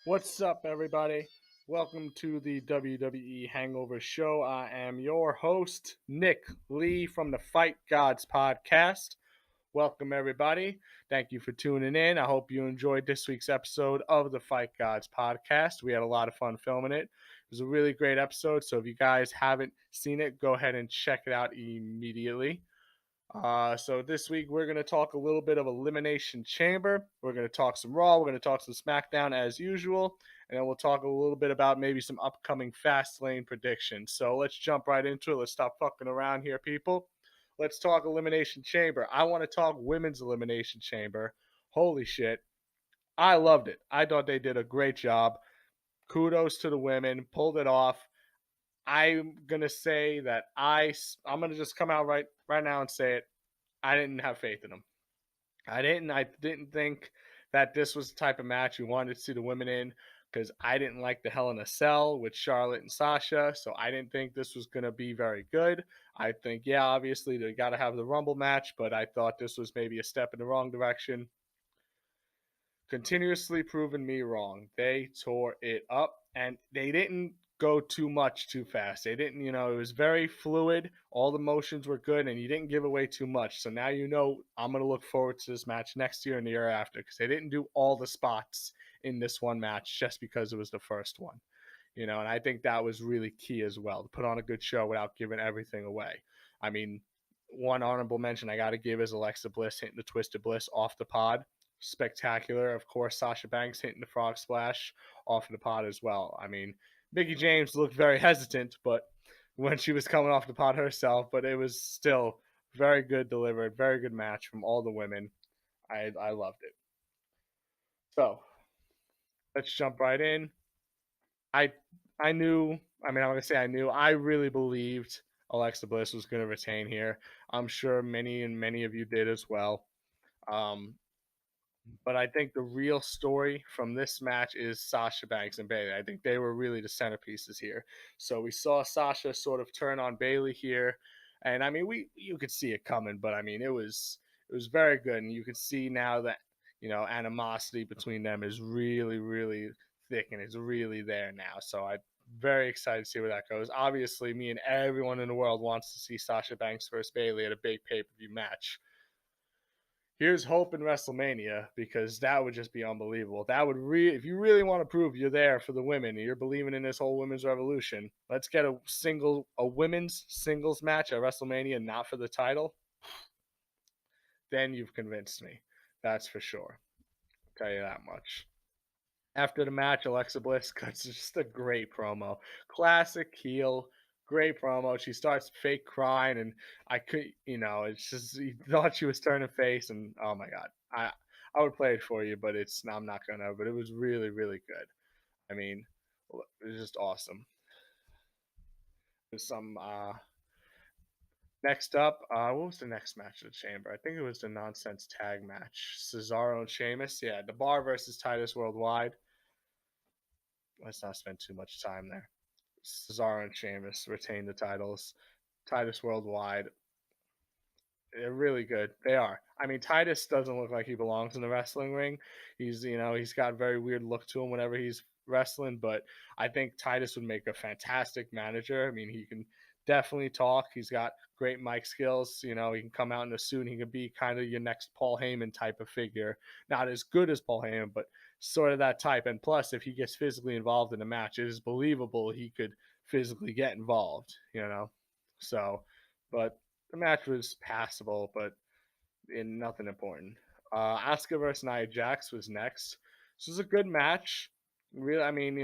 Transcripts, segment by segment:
What's up, everybody? Welcome to the WWE Hangover show. I am your host, Nick Lee from the Fight Gods podcast. Welcome, everybody. Thank you for tuning in. I hope you enjoyed this week's episode of the Fight Gods podcast. We had a lot of fun filming it. It was a really great episode. So if you guys haven't seen it, go ahead and check it out immediately. So this week we're going to talk a little bit of Elimination Chamber. We're going to talk some Raw. We're going to talk some SmackDown as usual. And then we'll talk a little bit about maybe some upcoming Fastlane predictions. So let's jump right into it. Let's stop fucking around here, people. Let's talk Elimination Chamber. I want to talk Women's Elimination Chamber. Holy shit. I loved it. I thought they did a great job. Kudos to the women. Pulled it off. I'm gonna say that I'm gonna just come out right now and say it. I didn't have faith in them. I didn't think that this was the type of match we wanted to see the women in because I didn't like the Hell in a Cell with Charlotte and Sasha, so I didn't think this was gonna be very good. I think, yeah, obviously they got to have the Rumble match, but I thought this was maybe a step in the wrong direction. Continuously proving me wrong. They tore it up, and they didn't go too much too fast. They didn't, it was very fluid. All the motions were good, and you didn't give away too much. So now I'm going to look forward to this match next year and the year after because they didn't do all the spots in this one match just because it was the first one. And I think that was really key as well to put on a good show without giving everything away. I mean, one honorable mention I got to give is Alexa Bliss hitting the Twisted Bliss off the pod. Spectacular. Of course, Sasha Banks hitting the frog splash off of the pod as well. I mean, Mickie James looked very hesitant, but when she was coming off the pod herself, but it was still very good delivered, very good match from all the women. I loved it. So let's jump right in. I I knew. I mean, I'm gonna say I knew. I really believed Alexa Bliss was going to retain here. I'm sure many of you did as well. Um, But I think the real story from this match is Sasha Banks and Bayley. I think they were really the centerpieces here. So we saw Sasha sort of turn on Bayley here, and I mean you could see it coming, but I mean it was very good, and you could see now that animosity between them is really thick and it's really there now. So I'm very excited to see where that goes. Obviously, me and everyone in the world wants to see Sasha Banks versus Bayley at a big pay-per-view match. Here's hope in Wrestlemania because that would just be unbelievable. That would if you really want to prove you're there for the women and you're believing in this whole women's revolution, let's get a women's singles match at WrestleMania, not for the title. Then you've convinced me. That's for sure. I'll tell you that much. After the match, Alexa Bliss cuts just a great promo. Classic heel, great promo. She starts fake crying, and I could, it's just you thought she was turning face, and oh my god, I would play it for you, but I'm not gonna. But it was really good. I mean, it was just awesome. There's some next up. What was the next match of the Chamber? I think it was the nonsense tag match. Cesaro and Sheamus. Yeah, the Bar versus Titus Worldwide. Let's not spend too much time there. Cesaro and Sheamus retain the titles. Titus Worldwide, they're really good. They are. I mean, Titus doesn't look like he belongs in the wrestling ring. He's got a very weird look to him whenever he's wrestling, but I think Titus would make a fantastic manager. I mean, he can definitely talk. He's got great mic skills. He can come out in a suit and he can be kind of your next Paul Heyman type of figure. Not as good as Paul Heyman, but sort of that type. And plus, if he gets physically involved in a match, it is believable he could physically get involved. So, but the match was passable, but in nothing important. Asuka versus Nia Jax was next. This was a good match. Really, I mean,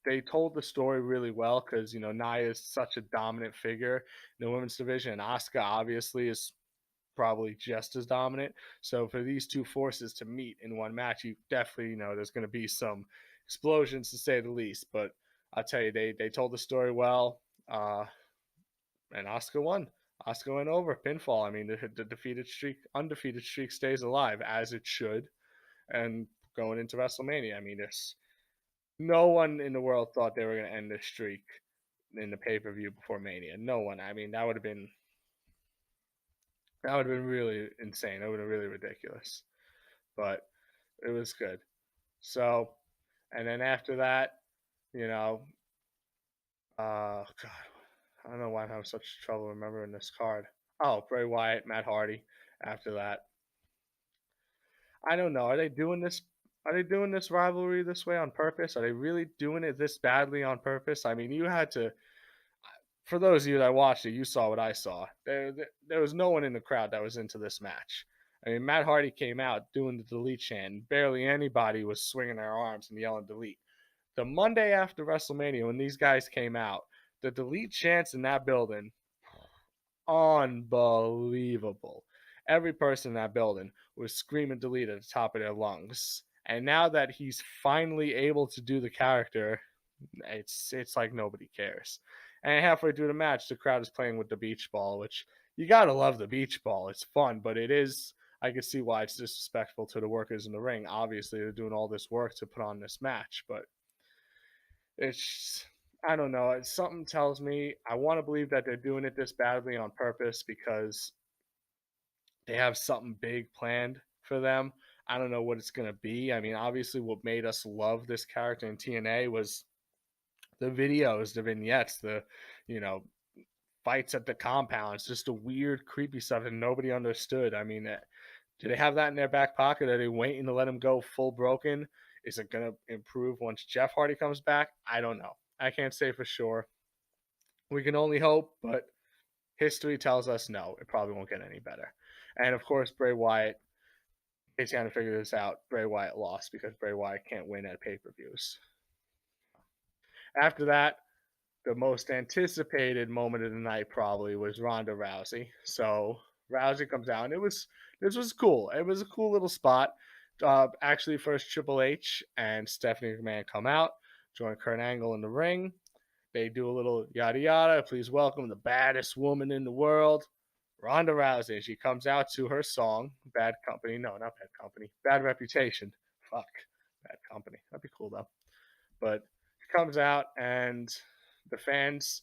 they told the story really well because Nia is such a dominant figure in the women's division, and Asuka obviously is probably just as dominant. So for these two forces to meet in one match, you definitely there's going to be some explosions to say the least. But I'll tell you, they told the story well, and Asuka won. Asuka went over pinfall. I mean, the undefeated streak stays alive as it should. And going into WrestleMania, I mean, there's no one in the world thought they were going to end this streak in the pay per view before Mania. No one. I mean, that would have been really insane. That would have been really ridiculous. But it was good. So And then after that, you know, God, I don't know why I'm having such trouble remembering this card. Oh, Bray Wyatt, Matt Hardy. After that, I don't know. Are they doing this? Are they doing this rivalry this way on purpose? Are they really doing it this badly on purpose? I mean, you had to. For those of you that watched it, you saw what I saw. There was no one in the crowd that was into this match. I mean, Matt Hardy came out doing the delete chant. Barely anybody was swinging their arms and yelling delete. The Monday after WrestleMania, when these guys came out, the delete chants in that building, unbelievable. Every person in that building was screaming delete at the top of their lungs. And now that he's finally able to do the character, it's like nobody cares. And halfway through the match, the crowd is playing with the beach ball, which you gotta love the beach ball. It's fun, but it is. I can see why it's disrespectful to the workers in the ring. Obviously, they're doing all this work to put on this match, but it's I don't know. Something tells me I want to believe that they're doing it this badly on purpose because they have something big planned for them. I don't know what it's gonna be. I mean, obviously, what made us love this character in TNA was the videos, the vignettes, the you know fights at the compounds, just the weird, creepy stuff that nobody understood. I mean, do they have that in their back pocket? Are they waiting to let him go full broken? Is it going to improve once Jeff Hardy comes back? I don't know. I can't say for sure. We can only hope, but history tells us no, it probably won't get any better. And of course, Bray Wyatt, in case you haven't figured this out, Bray Wyatt lost because Bray Wyatt can't win at pay per views. After that, the most anticipated moment of the night probably was Ronda Rousey. So Rousey comes out, and this was cool. It was a cool little spot. Actually, first Triple H and Stephanie McMahon come out, join Kurt Angle in the ring. They do a little yada yada. Please welcome the baddest woman in the world, Ronda Rousey. She comes out to her song, Bad Company. No, not Bad Company. Bad Reputation. Fuck. Bad Company. That'd be cool, though. But she comes out, and the fans,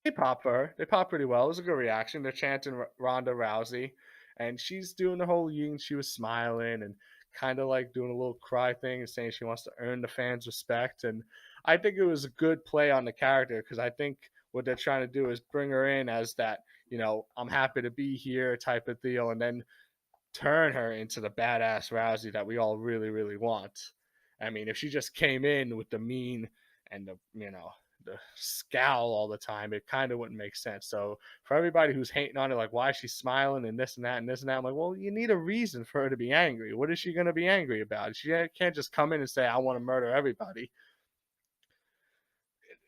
they pop for her. They pop pretty well. It was a good reaction. They're chanting Ronda Rousey, and she's doing the whole ying. She was smiling and kind of like doing a little cry thing and saying she wants to earn the fans' respect. And I think it was a good play on the character because I think what they're trying to do is bring her in as that, I'm happy to be here type of deal, and then turn her into the badass Rousey that we all really, really want. I mean, if she just came in with the mean and the scowl all the time, it kind of wouldn't make sense. So for everybody who's hating on it, like why is she smiling and this and that and this and that, I'm like, well, you need a reason for her to be angry. What is she going to be angry about? She can't just come in and say, I want to murder everybody.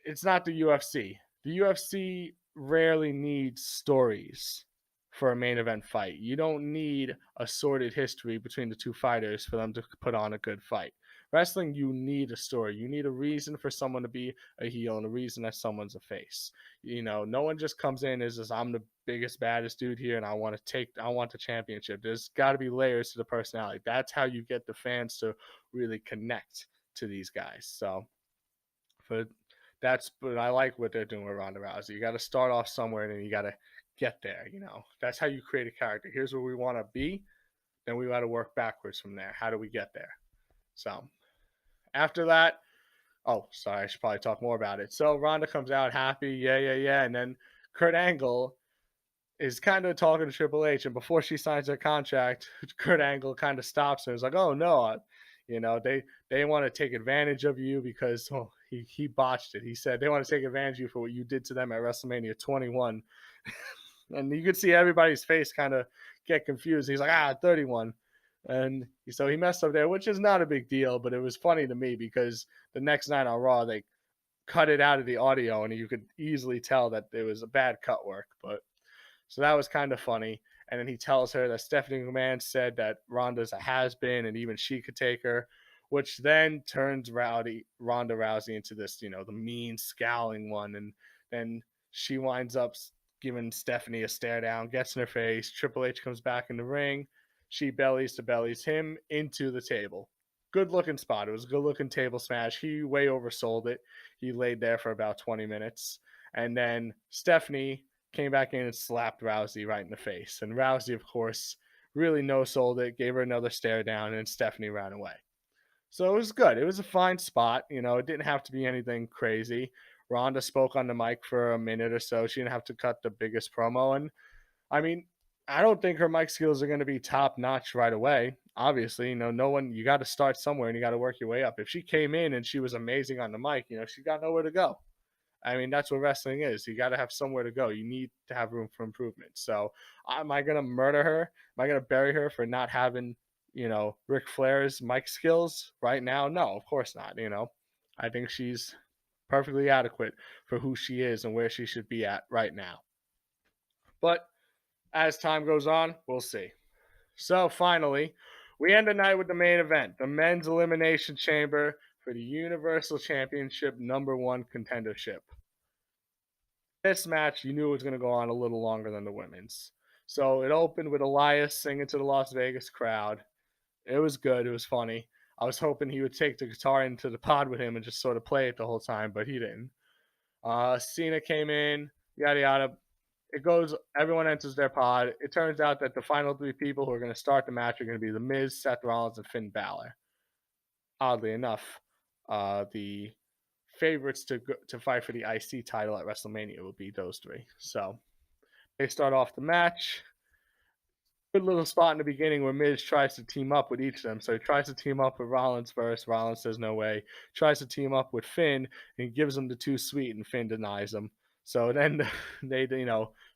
It's not the UFC. The UFC rarely needs stories for a main event fight. You don't need a sordid history between the two fighters for them to put on a good fight. Wrestling, you need a story. You need a reason for someone to be a heel and a reason that someone's a face. No one just comes in as this, I'm the biggest, baddest dude here and I want the championship. There's got to be layers to the personality. That's how you get the fans to really connect to these guys. So but I like what they're doing with Ronda Rousey. You got to start off somewhere and then you got to get there. That's how you create a character. Here's where we want to be. Then we got to work backwards from there. How do we get there? So after that, oh, sorry, I should probably talk more about it. So Ronda comes out happy, yeah. And then Kurt Angle is kind of talking to Triple H. And before she signs her contract, Kurt Angle kind of stops her. It's like, oh, no, they want to take advantage of you because he botched it. He said they want to take advantage of you for what you did to them at WrestleMania 21. And you could see everybody's face kind of get confused. He's like, 31. And so he messed up there, which is not a big deal, but it was funny to me because the next night on Raw, they cut it out of the audio and you could easily tell that there was a bad cut work. But so that was kind of funny. And then he tells her that Stephanie McMahon said that Ronda's a has-been and even she could take her, which then turns Ronda Rousey into this, the mean, scowling one. And then she winds up giving Stephanie a stare down, gets in her face. Triple H comes back in the ring. She bellies to bellies him into the table. Good looking spot. It was a good looking table smash. He way oversold it. He laid there for about 20 minutes. And then Stephanie came back in and slapped Rousey right in the face. And Rousey, of course, really no-sold it, gave her another stare down, and Stephanie ran away. So it was good. It was a fine spot. It didn't have to be anything crazy. Rhonda spoke on the mic for a minute or so. She didn't have to cut the biggest promo. And I mean, I don't think her mic skills are going to be top notch right away. Obviously, no one, you got to start somewhere and you got to work your way up. If she came in and she was amazing on the mic, she got nowhere to go. I mean, that's what wrestling is. You got to have somewhere to go. You need to have room for improvement. So, am I going to murder her? Am I going to bury her for not having, Ric Flair's mic skills right now? No, of course not. I think she's perfectly adequate for who she is and where she should be at right now. But as time goes on, we'll see. So, finally, we end the night with the main event, the men's Elimination Chamber for the Universal Championship #1 contendership. This match, you knew it was going to go on a little longer than the women's. So it opened with Elias singing to the Las Vegas crowd. It was good. It was funny. I was hoping he would take the guitar into the pod with him and just sort of play it the whole time, but he didn't. Cena came in, yada yada. It goes, everyone enters their pod. It turns out that the final three people who are going to start the match are going to be The Miz, Seth Rollins, and Finn Balor. Oddly enough, the favorites to fight for the IC title at WrestleMania will be those three. So they start off the match. Good little spot in the beginning where Miz tries to team up with each of them. So he tries to team up with Rollins first. Rollins says no way. Tries to team up with Finn and gives him the too sweet, and Finn denies him. So then they,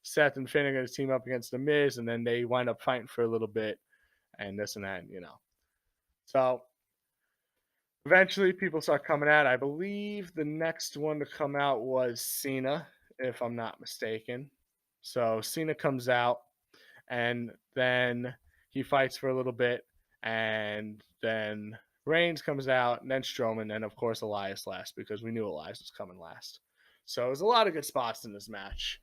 Seth and Finn are going to team up against the Miz, and then they wind up fighting for a little bit, and this and that, So eventually, people start coming out. I believe the next one to come out was Cena, if I'm not mistaken. So Cena comes out, and then he fights for a little bit, and then Reigns comes out, and then Strowman, and of course Elias last, because we knew Elias was coming last. So there's a lot of good spots in this match.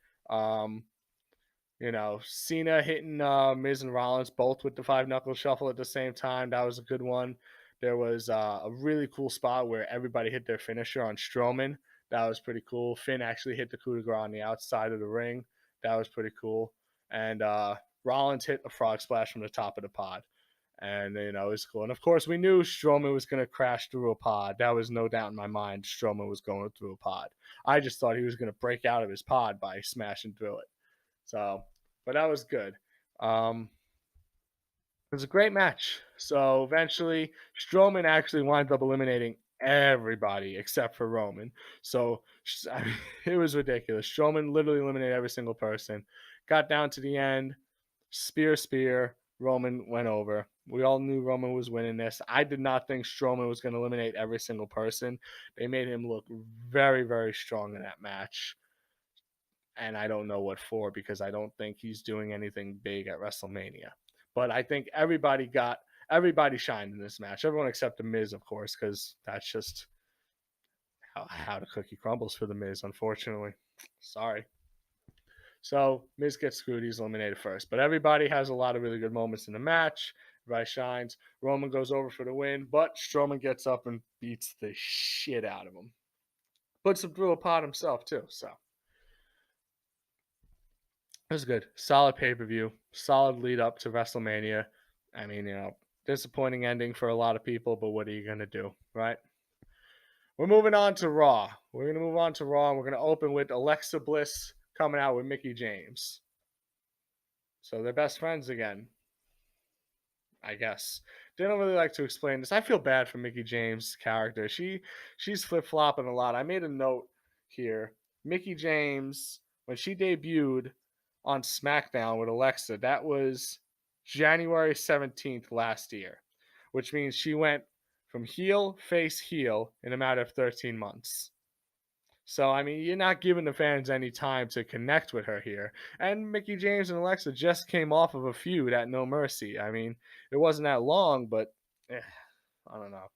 Cena hitting Miz and Rollins both with the 5-knuckle shuffle at the same time. That was a good one. There was a really cool spot where everybody hit their finisher on Strowman. That was pretty cool. Finn actually hit the coup de grace on the outside of the ring. That was pretty cool. And Rollins hit a frog splash from the top of the pod. And, it was cool. And, of course, we knew Strowman was going to crash through a pod. That was no doubt in my mind. Strowman was going through a pod. I just thought he was going to break out of his pod by smashing through it. So, but that was good. It was a great match. So eventually, Strowman actually winds up eliminating everybody except for Roman. So I mean, it was ridiculous. Strowman literally eliminated every single person. Got down to the end, spear. Roman went over. We all knew Roman was winning this. I did not think Strowman was going to eliminate every single person. They made him look very, very strong in that match. And I don't know what for, because I don't think he's doing anything big at WrestleMania. But I think everybody shined in this match. Everyone except The Miz, of course, because that's just how the cookie crumbles for The Miz, unfortunately. Sorry. So Miz gets screwed. He's eliminated first. But everybody has a lot of really good moments in the match. Everybody shines. Roman goes over for the win, but Strowman gets up and beats the shit out of him. Puts him through a pod himself, too. So it was good. Solid pay-per-view. Solid lead up to WrestleMania. I mean, disappointing ending for a lot of people, but what are you going to do, right? We're moving on to Raw. We're going to move on to Raw, and we're going to open with Alexa Bliss coming out with Mickie James. So they're best friends again, I guess. They don't really like to explain this. I feel bad for Mickie James' character. She's flip-flopping a lot. I made a note here. Mickie James, when she debuted on SmackDown with Alexa, that was January 17th last year, which means she went from face heel in a matter of 13 months. So, I mean, you're not giving the fans any time to connect with her here. And Mickie James and Alexa just came off of a feud at No Mercy. I mean, it wasn't that long, but I don't know.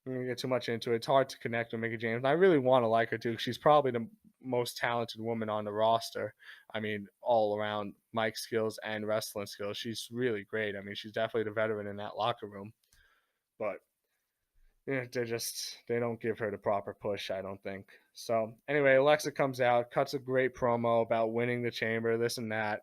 I'm going to get too much into it. It's hard to connect with Mickie James. And I really want to like her, too. She's probably the most talented woman on the roster. I mean, all around mic skills and wrestling skills. She's really great. I mean, she's definitely the veteran in that locker room. But they don't give her the proper push, I don't think. So anyway, Alexa comes out, cuts a great promo about winning the chamber, this and that.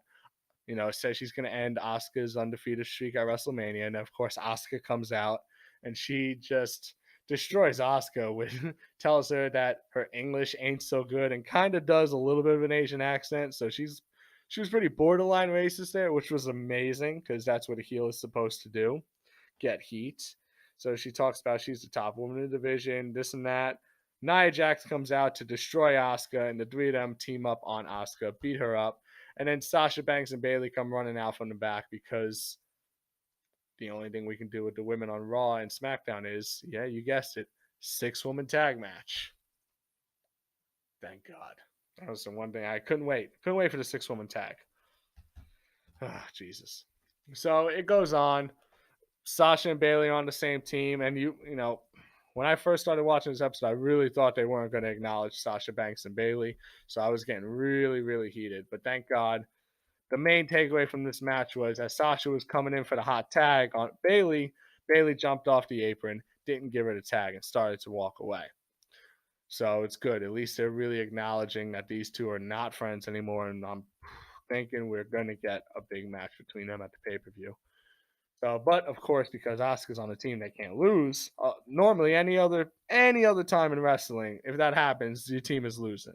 Says she's going to end Asuka's undefeated streak at WrestleMania. And of course, Asuka comes out and she just destroys Asuka with tells her that her English ain't so good and kind of does a little bit of an Asian accent. So she was pretty borderline racist there, which was amazing because that's what a heel is supposed to do, get heat. So she talks about she's the top woman in the division, this and that. Nia Jax comes out to destroy Asuka, and the three of them team up on Asuka, beat her up, and then Sasha Banks and Bayley come running out from the back because the only thing we can do with the women on Raw and SmackDown is, yeah, you guessed it, 6-woman tag match. Thank God. That was the one thing I couldn't wait. Couldn't wait for the 6-woman tag. Jesus. So it goes on. Sasha and Bayley are on the same team, and you know, when I first started watching this episode, I really thought they weren't going to acknowledge Sasha Banks and Bayley, so I was getting really, really heated. But thank God, the main takeaway from this match was as Sasha was coming in for the hot tag on Bayley, Bayley jumped off the apron, didn't give her the tag, and started to walk away. So it's good. At least they're really acknowledging that these two are not friends anymore, and I'm thinking we're going to get a big match between them at the pay-per-view. So, but of course, because Asuka's on the team, they can't lose. Normally, any other time in wrestling, if that happens, your team is losing.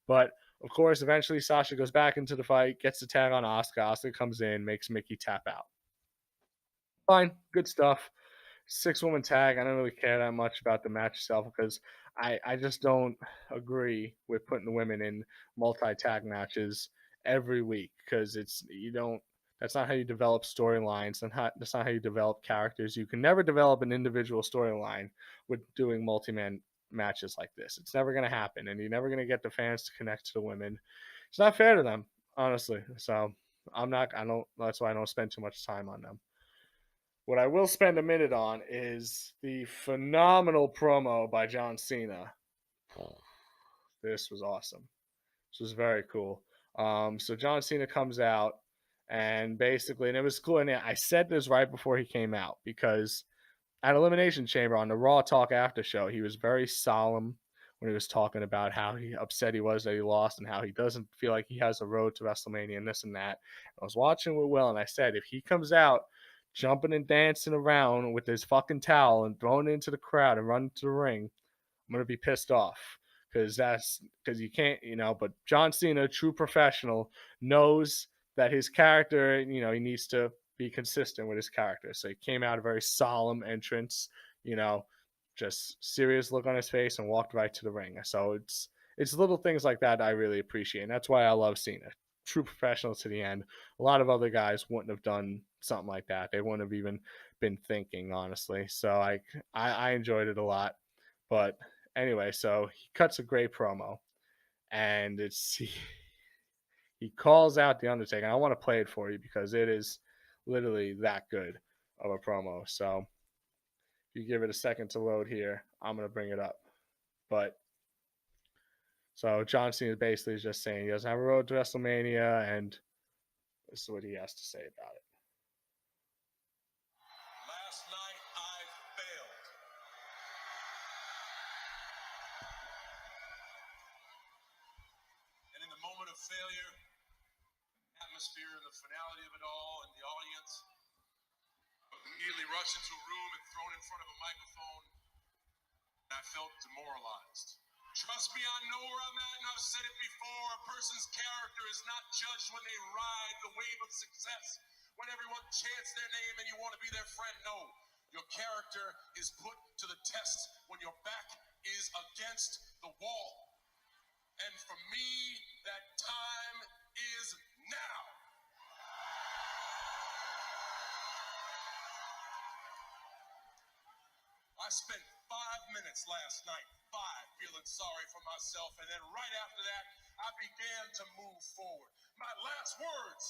But of course, eventually Sasha goes back into the fight, gets the tag on Asuka. Asuka comes in, makes Mickey tap out. Fine, good stuff. 6-woman tag. I don't really care that much about the match itself because I just don't agree with putting the women in multi-tag matches every week because that's not how you develop storylines and that's not how you develop characters. You can never develop an individual storyline with doing multi-man matches like this. It's never going to happen, and you're never going to get the fans to connect to the women. It's not fair to them, honestly. So that's why I don't spend too much time on them. What I will spend a minute on is the phenomenal promo by John Cena. This was awesome. This was very cool. So John Cena comes out, and basically, and it was cool. And I said this right before he came out because at Elimination Chamber on the Raw Talk After Show, he was very solemn when he was talking about how upset he was that he lost and how he doesn't feel like he has a road to WrestleMania and this and that. I was watching with Will, and I said, if he comes out jumping and dancing around with his fucking towel and throwing it into the crowd and running to the ring, I'm gonna be pissed off because you can't, But John Cena, true professional, knows that his character, he needs to be consistent with his character. So he came out a very solemn entrance, just serious look on his face and walked right to the ring. So it's little things like that I really appreciate, and that's why I love Cena. True professional to the end. A lot of other guys wouldn't have done something like that. They wouldn't have even been thinking, honestly. So I enjoyed it a lot. But anyway, so he cuts a great promo, and he calls out the Undertaker. I want to play it for you because it is literally that good of a promo. So if you give it a second to load here, I'm gonna bring it up. But so John Cena basically is just saying he doesn't have a road to WrestleMania, and this is what he has to say about it. Last night I failed. And in the moment of failure, the atmosphere and the finality of it all, and the audience immediately rushed into a room and thrown in front of a microphone, and I felt demoralized. Trust me, I know where I'm at, and I've said it before. A person's character is not judged when they ride the wave of success, when everyone chants their name and you want to be their friend. No, your character is put to the test when your back is against the wall. And for me, that time is now. I spent 5 minutes last night, feeling sorry for myself, and then right after that, I began to move forward. My last words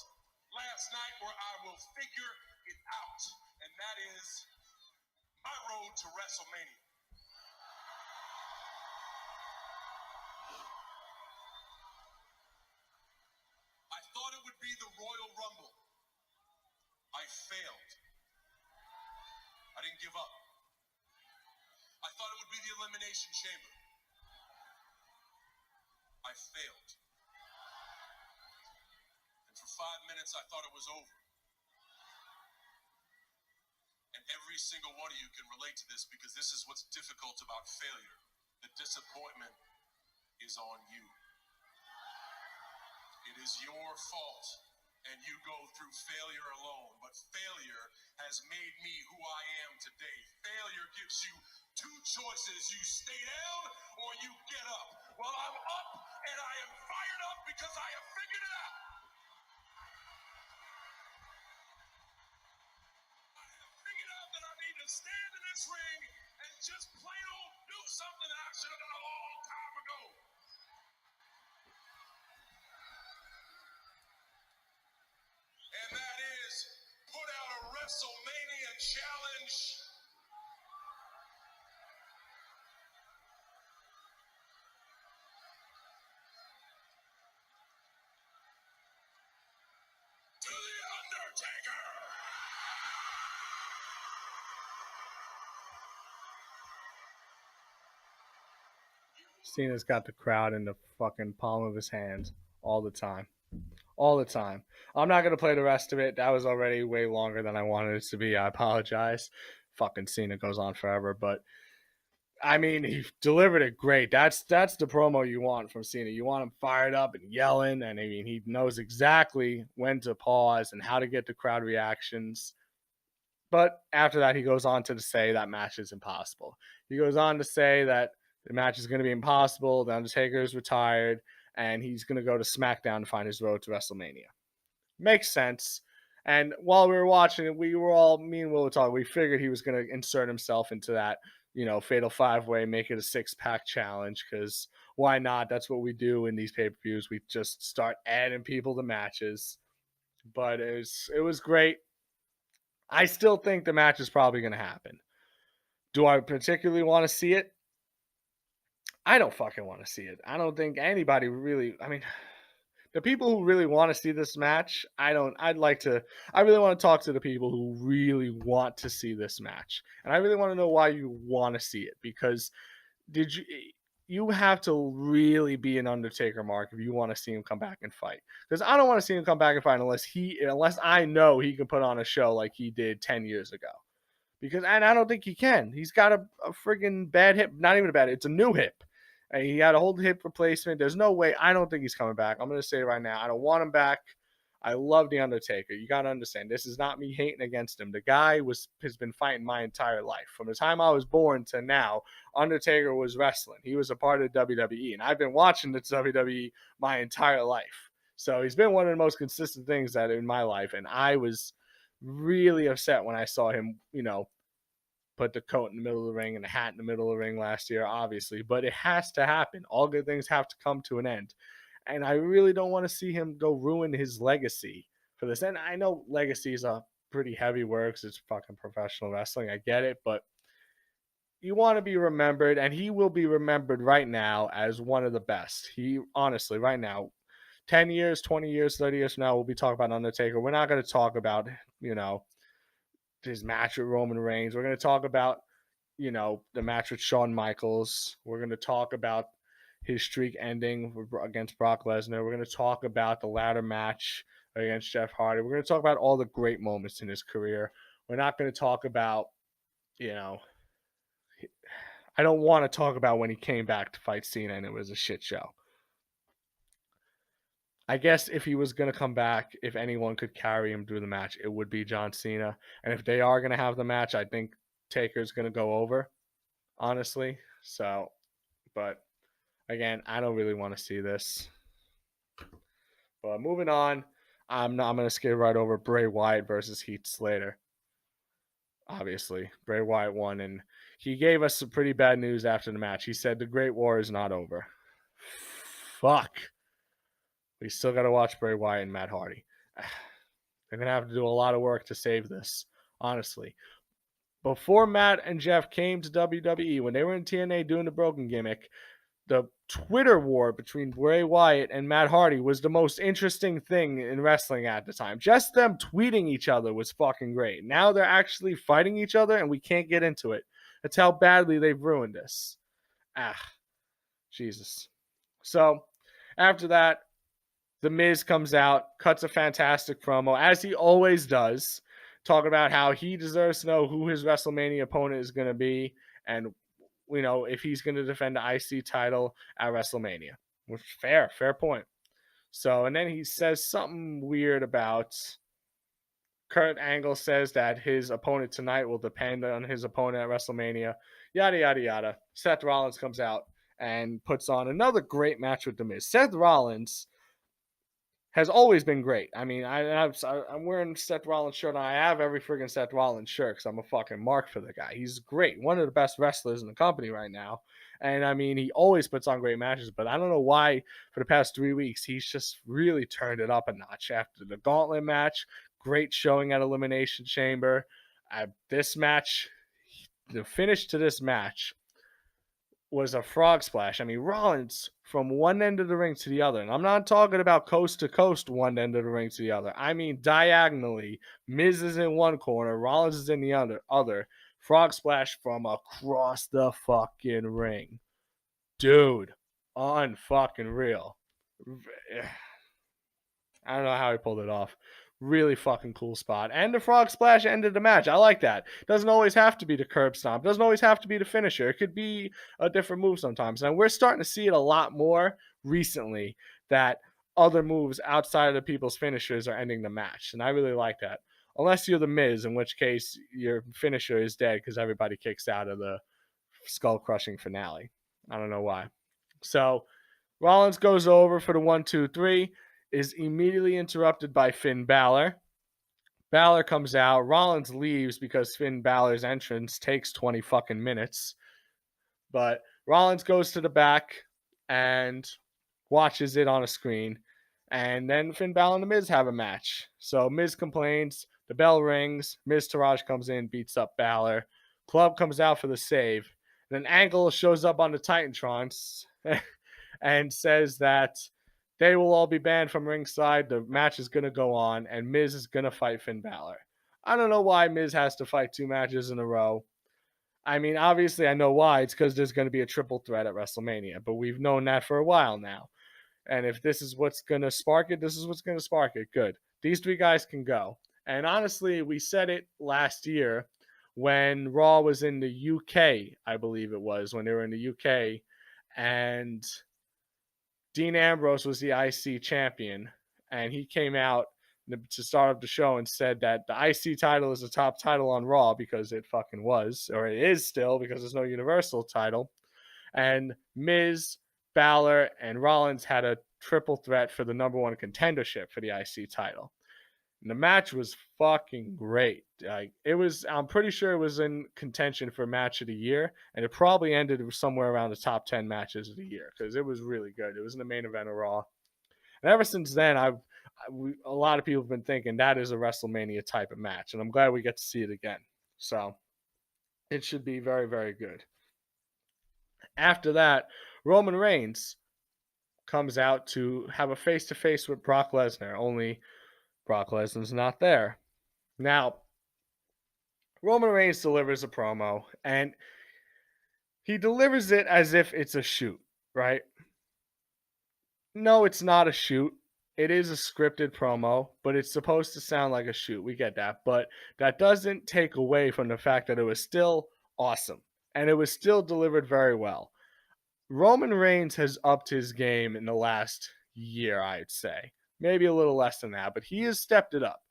last night were, I will figure it out, and that is my road to WrestleMania. I thought it would be the Royal Rumble. I failed. I didn't give up. I thought it would be the Elimination Chamber. I failed. And for 5 minutes, I thought it was over. And Every single one of you can relate to this because this is what's difficult about failure. The disappointment is on you. It is your fault, and you go through failure alone. But failure has made me who I am today. Failure gives you two choices. You stay down or you get up. Well, I'm up, and I am fired up because I have figured it out. I have figured out that I need to stand in this ring and just plain old do something that I should have done a long time ago. And that is put out a Wrestlemania challenge. To the Undertaker. Cena's got the crowd in the fucking palm of his hands all the time. All the time. I'm not going to play the rest of it. That was already way longer than I wanted it to be. I apologize. Fucking Cena goes on forever, but I mean, he delivered it great. That's the promo you want from Cena. You want him fired up and yelling, and I mean, he knows exactly when to pause and how to get the crowd reactions. But after that, he goes on to say that match is impossible. He goes on to say that the match is going to be impossible. The Undertaker is retired, and he's going to go to SmackDown to find his road to WrestleMania. Makes sense. And while we were watching it, we were all, me and Will were talking, we figured he was going to insert himself into that, fatal five-way, make it a six-pack challenge, because why not? That's what we do in these pay-per-views. We just start adding people to matches. But it was great. I still think the match is probably going to happen. Do I particularly want to see it? I don't fucking want to see it. I don't think anybody really, I mean, the people who really want to see this match, I really want to talk to the people who really want to see this match. And I really want to know why you want to see it, because you have to really be an Undertaker mark if you want to see him come back and fight. Because I don't want to see him come back and fight unless I know he can put on a show like he did 10 years ago. And I don't think he can. He's got a friggin' bad hip. Not even a bad hip. It's a new hip. And he had a whole hip replacement. There's no way. I don't think he's coming back. I'm going to say it right now. I don't want him back. I love The Undertaker. You got to understand. This is not me hating against him. The guy has been fighting my entire life. From the time I was born to now, Undertaker was wrestling. He was a part of WWE. And I've been watching the WWE my entire life. So he's been one of the most consistent things that in my life. And I was really upset when I saw him, put the coat in the middle of the ring and the hat in the middle of the ring last year, obviously. But it has to happen. All good things have to come to an end. And I really don't want to see him go ruin his legacy for this. And I know legacy is a pretty heavy word because it's fucking professional wrestling. I get it. But you want to be remembered, and he will be remembered right now as one of the best. He, honestly, right now, 10 years, 20 years, 30 years from now, we'll be talking about Undertaker. We're not going to talk about, his match with Roman Reigns. We're going to talk about, the match with Shawn Michaels. We're going to talk about his streak ending against Brock Lesnar. We're going to talk about the ladder match against Jeff Hardy. We're going to talk about all the great moments in his career. We're not going to talk about, I don't want to talk about when he came back to fight Cena and it was a shit show. I guess if he was going to come back, if anyone could carry him through the match, it would be John Cena. And if they are going to have the match, I think Taker's going to go over, honestly. So, but again, I don't really want to see this. But moving on, I'm going to skip right over Bray Wyatt versus Heath Slater. Obviously, Bray Wyatt won, and he gave us some pretty bad news after the match. He said the Great War is not over. Fuck. We still got to watch Bray Wyatt and Matt Hardy. They're going to have to do a lot of work to save this, honestly. Before Matt and Jeff came to WWE, when they were in TNA doing the broken gimmick, the Twitter war between Bray Wyatt and Matt Hardy was the most interesting thing in wrestling at the time. Just them tweeting each other was fucking great. Now they're actually fighting each other, and we can't get into it. That's how badly they've ruined this. Jesus. So, after that, The Miz comes out, cuts a fantastic promo, as he always does, talking about how he deserves to know who his WrestleMania opponent is going to be, and if he's going to defend the IC title at WrestleMania. Which fair point. So, and then he says something weird about Kurt Angle says that his opponent tonight will depend on his opponent at WrestleMania. Yada yada yada. Seth Rollins comes out and puts on another great match with The Miz. Seth Rollins has always been great. I mean, I'm wearing Seth Rollins shirt. And I have every friggin' Seth Rollins shirt because I'm a fucking mark for the guy. He's great. One of the best wrestlers in the company right now. And I mean, he always puts on great matches, but I don't know why for the past 3 weeks, he's just really turned it up a notch after the gauntlet match. Great showing at Elimination Chamber. This match, the finish to this match was a frog splash. I mean, Rollins from one end of the ring to the other. And I'm not talking about coast to coast, one end of the ring to the other. I mean, diagonally. Miz is in one corner, Rollins is in the other. Frog splash from across the fucking ring. Dude, unfucking real. I don't know how he pulled it off. Really fucking cool spot. And the frog splash ended the match. I like that. Doesn't always have to be the curb stomp. Doesn't always have to be the finisher. It could be a different move sometimes. And we're starting to see it a lot more recently that other moves outside of the people's finishers are ending the match. And I really like that. Unless you're the Miz, in which case your finisher is dead because everybody kicks out of the skull crushing finale. I don't know why. So Rollins goes over for the 1, 2, 3. Is immediately interrupted by Finn Balor. Balor comes out. Rollins leaves because Finn Balor's entrance takes 20 fucking minutes. But Rollins goes to the back and watches it on a screen. And then Finn Balor and The Miz have a match. So Miz complains. The bell rings. Miz Taraj comes in, beats up Balor. Club comes out for the save. Then Angle shows up on the Titantrons and says that they will all be banned from ringside. The match is going to go on, and Miz is going to fight Finn Balor. I don't know why Miz has to fight 2 matches in a row. I mean, obviously, I know why. It's because there's going to be a triple threat at WrestleMania, but we've known that for a while now. And if this is what's going to spark it, this is what's going to spark it. Good. These 3 guys can go. And honestly, we said it last year when Raw was in the UK, I believe it was, when they were in the UK, and Dean Ambrose was the IC champion, and he came out to start up the show and said that the IC title is the top title on Raw because it fucking was, or it is still because there's no Universal title. And Miz, Balor, and Rollins had a triple threat for the number 1 contendership for the IC title. And the match was fucking great. Like, it was, I'm pretty sure it was in contention for match of the year, and it probably ended somewhere around the top 10 matches of the year because it was really good. It was in the main event of Raw. And ever since then, a lot of people have been thinking that is a WrestleMania type of match, and I'm glad we get to see it again. So it should be very, very good. After that, Roman Reigns comes out to have a face-to-face with Brock Lesnar, only Brock Lesnar's not there. Now, Roman Reigns delivers a promo, and he delivers it as if it's a shoot, right? No, it's not a shoot. It is a scripted promo, but it's supposed to sound like a shoot. We get that. But that doesn't take away from the fact that it was still awesome, and it was still delivered very well. Roman Reigns has upped his game in the last year, I'd say. Maybe a little less than that, but he has stepped it up.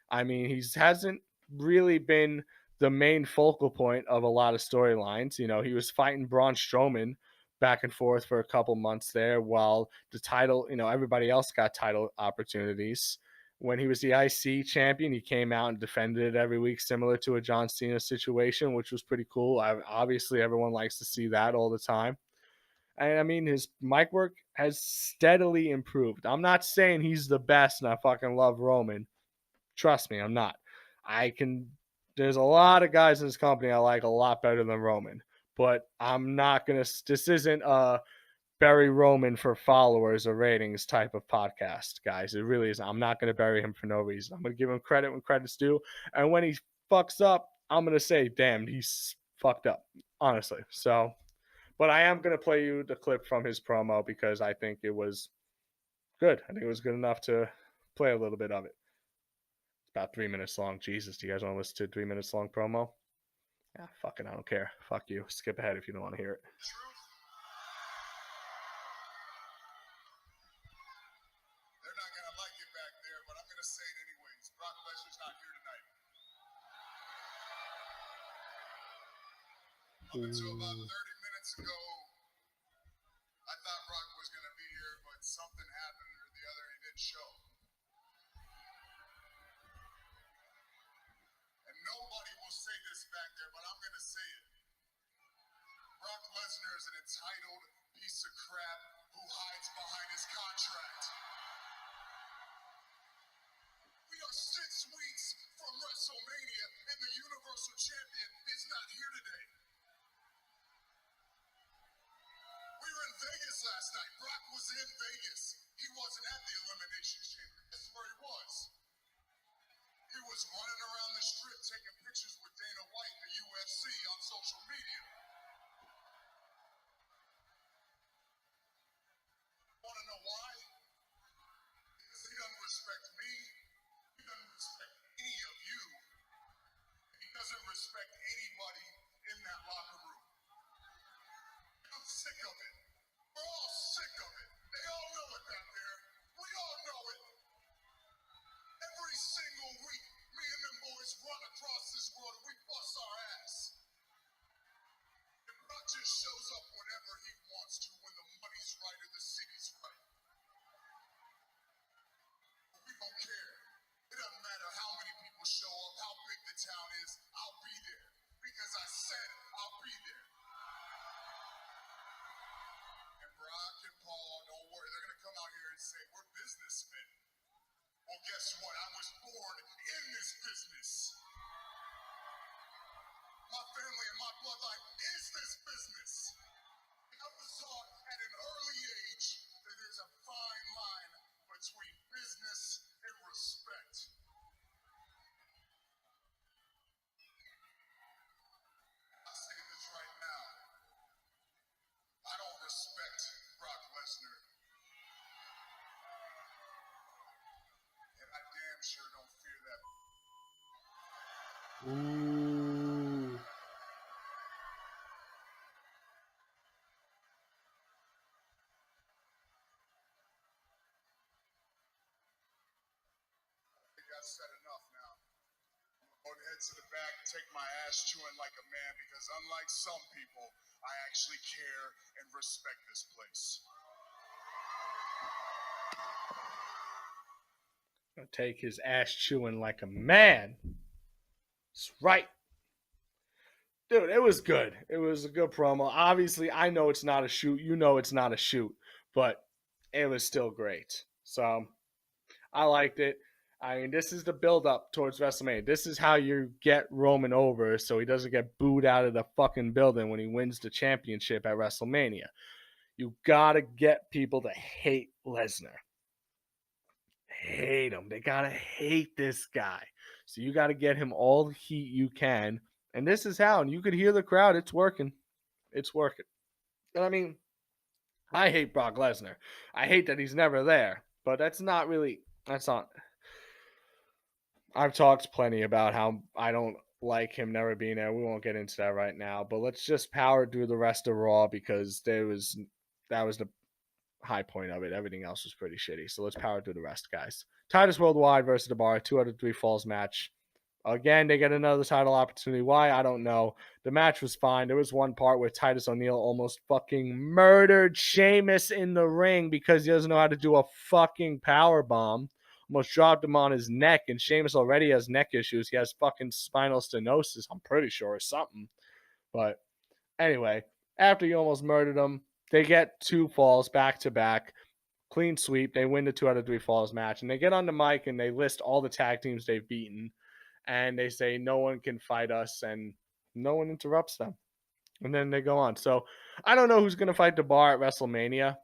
I mean, he hasn't really been the main focal point of a lot of storylines. You know, he was fighting Braun Strowman back and forth for a couple months there while the title, everybody else got title opportunities. When he was the IC champion, he came out and defended it every week, similar to a John Cena situation, which was pretty cool. Obviously, everyone likes to see that all the time. And I mean, his mic work has steadily improved. I'm not saying he's the best and I fucking love Roman. Trust me, I'm not. There's a lot of guys in this company I like a lot better than Roman. But I'm not going to, this isn't a bury Roman for followers or ratings type of podcast, guys. It really isn't. I'm not going to bury him for no reason. I'm going to give him credit when credit's due. And when he fucks up, I'm going to say, damn, he's fucked up, honestly. So, but I am going to play you the clip from his promo because I think it was good. I think it was good enough to play a little bit of it. It's about 3 minutes long. Jesus, do you guys want to listen to a 3 minutes long promo? Yeah, fucking, I don't care. Fuck you. Skip ahead if you don't want to hear it. Truth. They're not gonna like it back there, but I'm gonna say it anyways. Brock Lesnar's not here tonight. Up until about 30 minutes ago, I thought Brock was gonna be here, but something happened or the other, he didn't show. And nobody will say this back there, but I'm gonna say it. Brock Lesnar is an entitled piece of crap who hides behind his contract. We are 6 weeks from WrestleMania, and the Universal Champion is not here today. We were in Vegas last night. Brock was in Vegas. He wasn't at the Elimination Chamber. That's where he was. He was running around the strip taking pictures with Dana White, the UFC, on social media. Want to know why? Because he doesn't respect me. He doesn't respect any of you. He doesn't respect anybody in that locker room. I'm sick of it. We're all sick of it. They all know it back there. We all know it. Every single week, me and them boys run across this world and we bust our ass. And Brock just shows up whenever he wants to, when the money's right or the city's right. But we don't care. It doesn't matter how many people show up, how big the town is, I'll be there. Because I said I'll be there. And Brock and Paul, don't worry, they're going to come out here and say, we're businessmen. Well, guess what? I was born in this business. My family and my bloodline is this business. I was taught at an early age that there's a fine line between business and respect. I'll say this right now. I don't respect Brock Lesnar. And I damn sure don't fear that. Ooh. I think I've said enough now. I'm going to head to the back and take my ass chewing like a man because unlike some people, I actually care and respect this place. Gonna take his ass chewing like a man. That's right. Dude, it was good. It was a good promo. Obviously, I know it's not a shoot. You know it's not a shoot. But it was still great. So, I liked it. I mean, this is the build-up towards WrestleMania. This is how you get Roman over so he doesn't get booed out of the fucking building when he wins the championship at WrestleMania. You gotta get people to hate Lesnar. Hate him. They gotta hate this guy. So you gotta get him all the heat you can. And this is how. And you could hear the crowd. It's working. It's working. And I mean, I hate Brock Lesnar. I hate that he's never there. But that's not. I've talked plenty about how I don't like him never being there. We won't get into that right now. But let's just power through the rest of Raw because that was the high point of it. Everything else was pretty shitty. So let's power through the rest, guys. Titus Worldwide versus The Bar, 2 out of 3 falls match. Again, they get another title opportunity. Why? I don't know. The match was fine. There was one part where Titus O'Neil almost fucking murdered Sheamus in the ring because he doesn't know how to do a fucking power bomb. Almost dropped him on his neck, and Sheamus already has neck issues. He has fucking spinal stenosis, I'm pretty sure, or something. But anyway, after he almost murdered him, they get 2 falls back to back. Clean sweep. They win the 2 out of 3 falls match. And they get on the mic and they list all the tag teams they've beaten. And they say no one can fight us. And no one interrupts them. And then they go on. So I don't know who's going to fight The Bar at WrestleMania.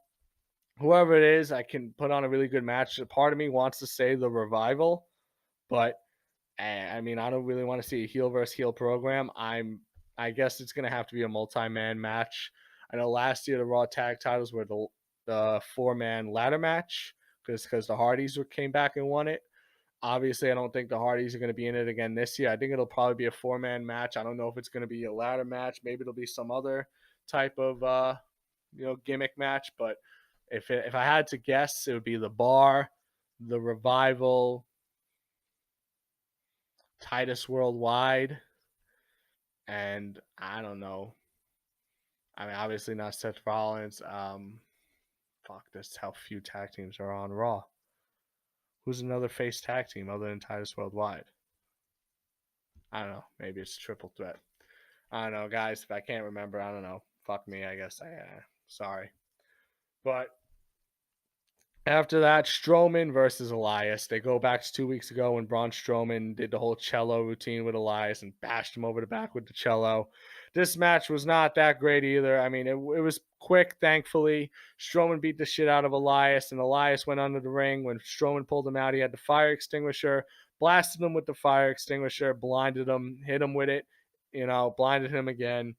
Whoever it is, I can put on a really good match. Part of me wants to say The Revival. But, I mean, I don't really want to see a heel versus heel program. I guess it's going to have to be a multi-man match. I know last year the Raw tag titles were the 4-man ladder match because the Hardys came back and won it. Obviously, I don't think the Hardys are going to be in it again this year. I think it'll probably be a 4-man match. I don't know if it's going to be a ladder match. Maybe it'll be some other type of gimmick match. But if I had to guess, it would be the Bar, the Revival, Titus Worldwide, and I don't know. I mean, obviously not Seth Rollins. Fuck, that's how few tag teams are on Raw. Who's another face tag team other than Titus Worldwide? I don't know. Maybe it's Triple Threat. I don't know, guys. If I can't remember, I don't know. Fuck me, I guess. Sorry. But after that, Strowman versus Elias. They go back to 2 weeks ago when Braun Strowman did the whole cello routine with Elias and bashed him over the back with the cello. This match was not that great either. I mean, it was quick, thankfully. Strowman beat the shit out of Elias, and Elias went under the ring. When Strowman pulled him out, he had the fire extinguisher, blasted him with the fire extinguisher, blinded him, hit him with it, blinded him again.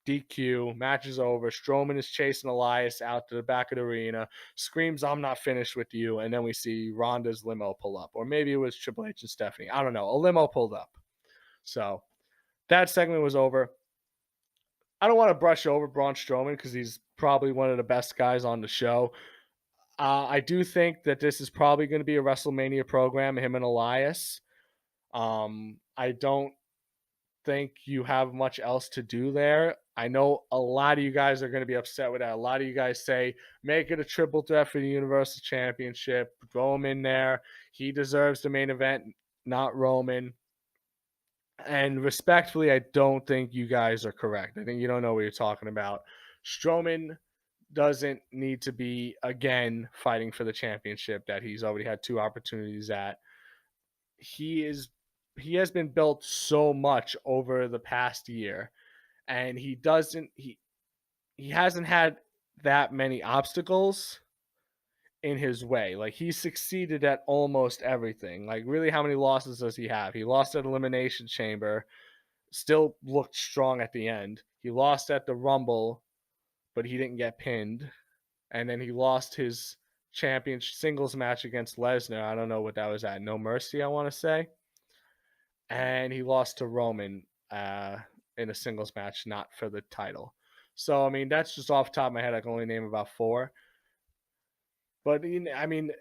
DQ, match is over. Strowman is chasing Elias out to the back of the arena, screams, "I'm not finished with you." And then we see Ronda's limo pull up. Or maybe it was Triple H and Stephanie. I don't know. A limo pulled up. So that segment was over. I don't want to brush over Braun Strowman because he's probably one of the best guys on the show. I do think that this is probably going to be a WrestleMania program, him and Elias. I don't think you have much else to do there. I know a lot of you guys are going to be upset with that. A lot of you guys say, make it a triple threat for the Universal Championship. Throw him in there. He deserves the main event, not Roman. And respectfully, I don't think you guys are correct. I think you don't know what you're talking about. Strowman doesn't need to be, again, fighting for the championship that he's already had 2 opportunities at. He has been built so much over the past year, and he hasn't had that many obstacles in his way. Like, he succeeded at almost everything. Like, really, how many losses does he have? He lost at Elimination Chamber, still looked strong at the end. He lost at the Rumble, but he didn't get pinned. And then he lost his champion singles match against Lesnar. I don't know what that was at. No Mercy, I want to say. And he lost to Roman in a singles match, not for the title. So, I mean, that's just off the top of my head. I can only name about 4. But, I mean,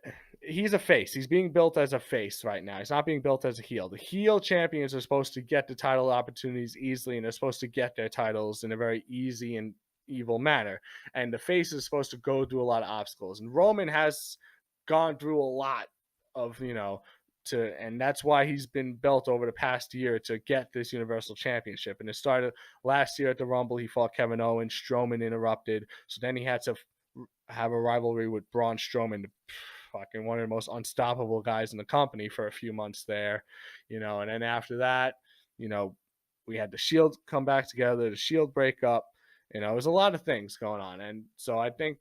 he's a face. He's being built as a face right now. He's not being built as a heel. The heel champions are supposed to get the title opportunities easily, and they're supposed to get their titles in a very easy and evil manner. And the face is supposed to go through a lot of obstacles. And Roman has gone through a lot of, and that's why he's been built over the past year to get this Universal Championship. And it started last year at the Rumble. He fought Kevin Owens. Strowman interrupted. So then he had to have a rivalry with Braun Strowman, fucking one of the most unstoppable guys in the company for a few months there, and then after that, we had the Shield come back together, the Shield break up, it was a lot of things going on. And so I think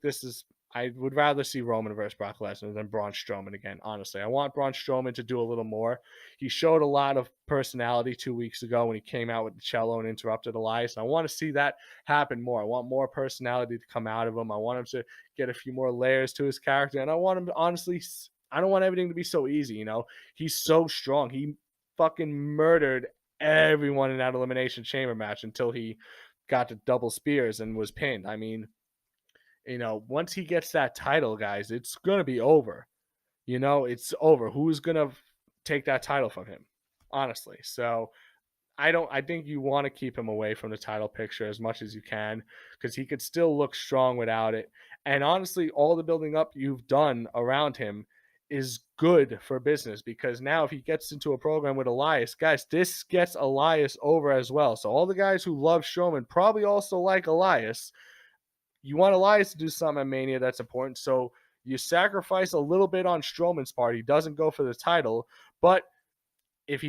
I would rather see Roman versus Brock Lesnar than Braun Strowman again, honestly. I want Braun Strowman to do a little more. He showed a lot of personality 2 weeks ago when he came out with the cello and interrupted Elias. And I want to see that happen more. I want more personality to come out of him. I want him to get a few more layers to his character. And I want him to, honestly, I don't want everything to be so easy, He's so strong. He fucking murdered everyone in that Elimination Chamber match until he got to double spears and was pinned. I mean, once he gets that title, guys, it's going to be over. It's over. Who's going to take that title from him? Honestly. So I think you want to keep him away from the title picture as much as you can, because he could still look strong without it. And honestly, all the building up you've done around him is good for business, because now if he gets into a program with Elias, guys, this gets Elias over as well. So all the guys who love Strowman probably also like Elias. You want Elias to do something at Mania that's important, so you sacrifice a little bit on Strowman's part. He doesn't go for the title, but if